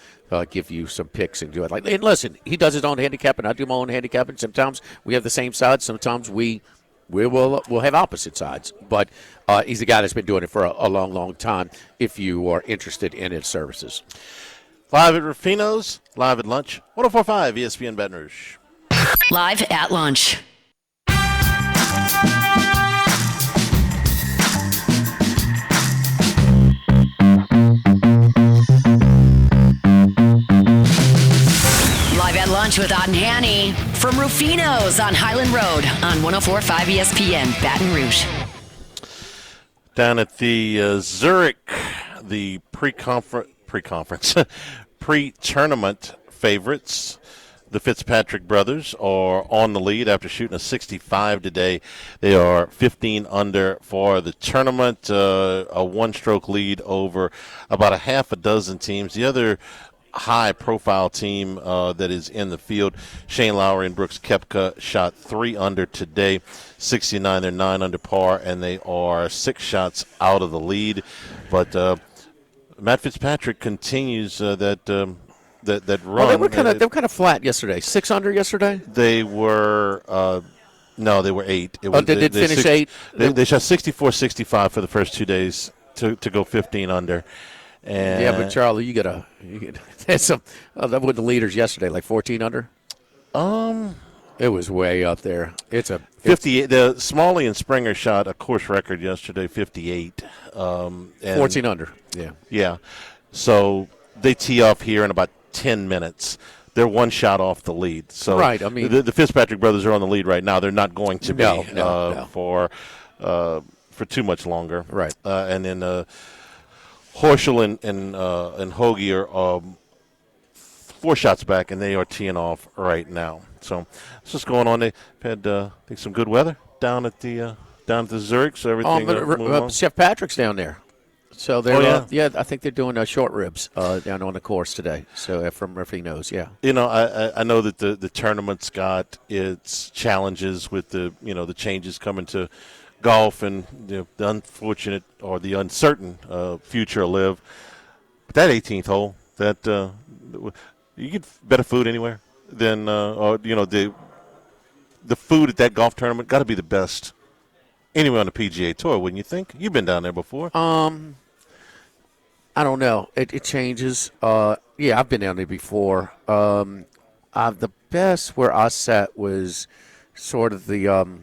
give you some picks and do it. And listen, he does his own handicapping. I do my own handicapping. Sometimes we have the same sides. Sometimes we'll have opposite sides. But he's a guy that's been doing it for a long, long time. If you are interested in his services, live at Rufino's, live at lunch, 104.5 ESPN Baton Rouge. Live at lunch. Live at lunch with Odd and Hanny from Rufino's on Highland Road on 104.5 ESPN Baton Rouge. Down at the Zurich, the pre-tournament favorites. The Fitzpatrick brothers are on the lead after shooting a 65 today. They are 15 under for the tournament, a one-stroke lead over about a half a dozen teams. The other high-profile team that is in the field, Shane Lowry and Brooks Koepka, shot 3 under today, 69. They're 9 under par, and they are 6 shots out of the lead. But Matt Fitzpatrick continues that run. they were kind of flat yesterday. 6 under yesterday. They were no, they were 8. They did finish 8. They shot 64-65 for the first 2 days to go 15 under. And yeah, but Charlie, you got that's some. That were the leaders yesterday, like 14 under. It was way up there. It's 58. The Smalley and Springer shot a course record yesterday, 58. 14 under. Yeah. So they tee off here in about 10 minutes. They're one shot off the lead. So right. I mean, the Fitzpatrick brothers are on the lead right now. They're not going to be no. for too much longer. Right. And then Horschel and Hoagie are 4 shots back, and they are teeing off right now. So it's just going on. They've had I think some good weather down at the Zurich. So everything. Chef Patrick's down there. So they're I think they're doing short ribs down on the course today. So from Rufino's, yeah. I know that the tournament's got its challenges with the changes coming to golf and the unfortunate or the uncertain future of LIV. But that 18th hole, you get better food anywhere than the food at that golf tournament got to be the best anywhere on the PGA Tour, wouldn't you think? You've been down there before. I don't know. It changes. Yeah, I've been down there before. The best where I sat was sort of the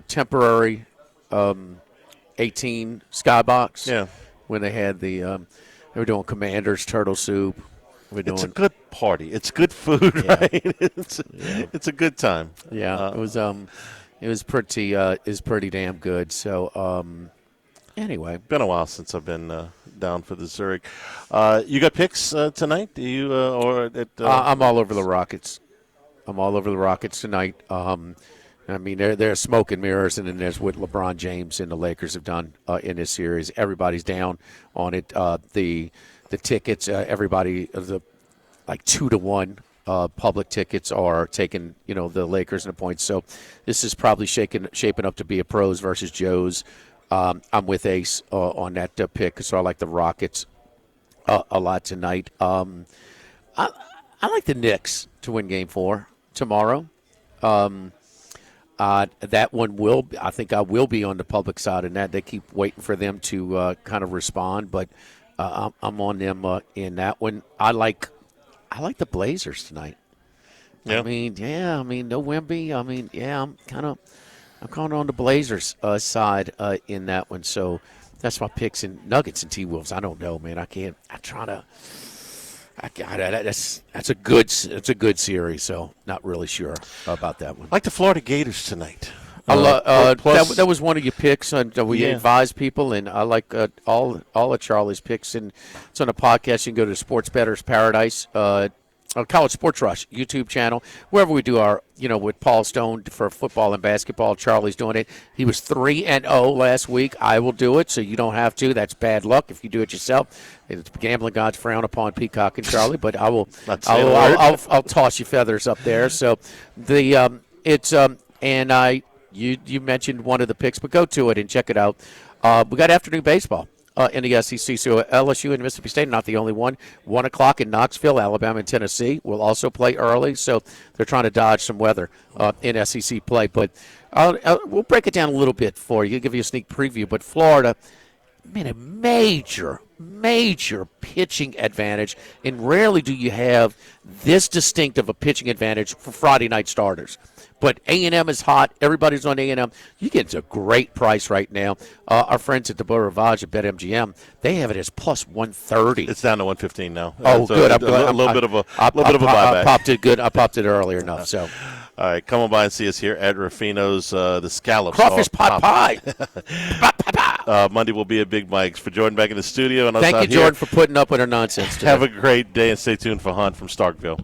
temporary 18 skybox. Yeah. When they had they were doing Commander's turtle soup. It's a good party. It's good food, Yeah. right? It's a good time. Yeah, it was pretty damn good. So anyway, been a while since I've been down for the Zurich. You got picks tonight? Do you I'm all over the Rockets. I'm all over the Rockets tonight. I mean, they're smoke and mirrors, and then there's what LeBron James and the Lakers have done in this series. Everybody's down on it. The tickets, everybody of the 2-1 public tickets are taking the Lakers and the points. So this is probably shaping up to be a pros versus Joes. I'm with Ace on that pick, so I like the Rockets a lot tonight. I like the Knicks to win Game 4 tomorrow. That one I think I will be on the public side, and that they keep waiting for them to kind of respond, but I'm on them in that one. I like the Blazers tonight. Yeah. I mean, no Wemby. I mean, I'm kind of on the Blazers side in that one. So that's my picks. In Nuggets and T-Wolves, I don't know, man. That's a good series. So not really sure about that one. I like the Florida Gators tonight. That was one of your picks. We advise people, and I like all of Charlie's picks. And it's on a podcast. You can go to Sports Bettor's Paradise, College Sports Rush YouTube channel, wherever we do our, with Paul Stone for football and basketball. Charlie's doing it. He was 3-0 last week. I will do it, so you don't have to. That's bad luck if you do it yourself. It's gambling gods frown upon Peacock and Charlie, but I will. I'll toss you feathers up there. So You mentioned one of the picks, but go to it and check it out. We got afternoon baseball in the SEC, so LSU and Mississippi State are not the only one. 1 o'clock in Knoxville, Alabama and Tennessee will also play early, so they're trying to dodge some weather in SEC play. But we'll break it down a little bit for you, give you a sneak preview. But Florida, a major pitching advantage, and rarely do you have this distinctive a pitching advantage for Friday night starters. But A&M is hot. Everybody's on A&M. You get a great price right now. Our friends at the Beau Rivage at BetMGM, they have it as plus 130. It's down to 115 now. Oh, so good. A little bit of a buyback. I popped it good. I popped it earlier enough. So, all right, come on by and see us here at Ruffino's. The scallops crawfish pot pie. Monday will be at Big Mike's. For Jordyn back in the studio, and thank you, Jordyn, for putting up with our nonsense today. Have a great day, and stay tuned for Hunt from Starkville.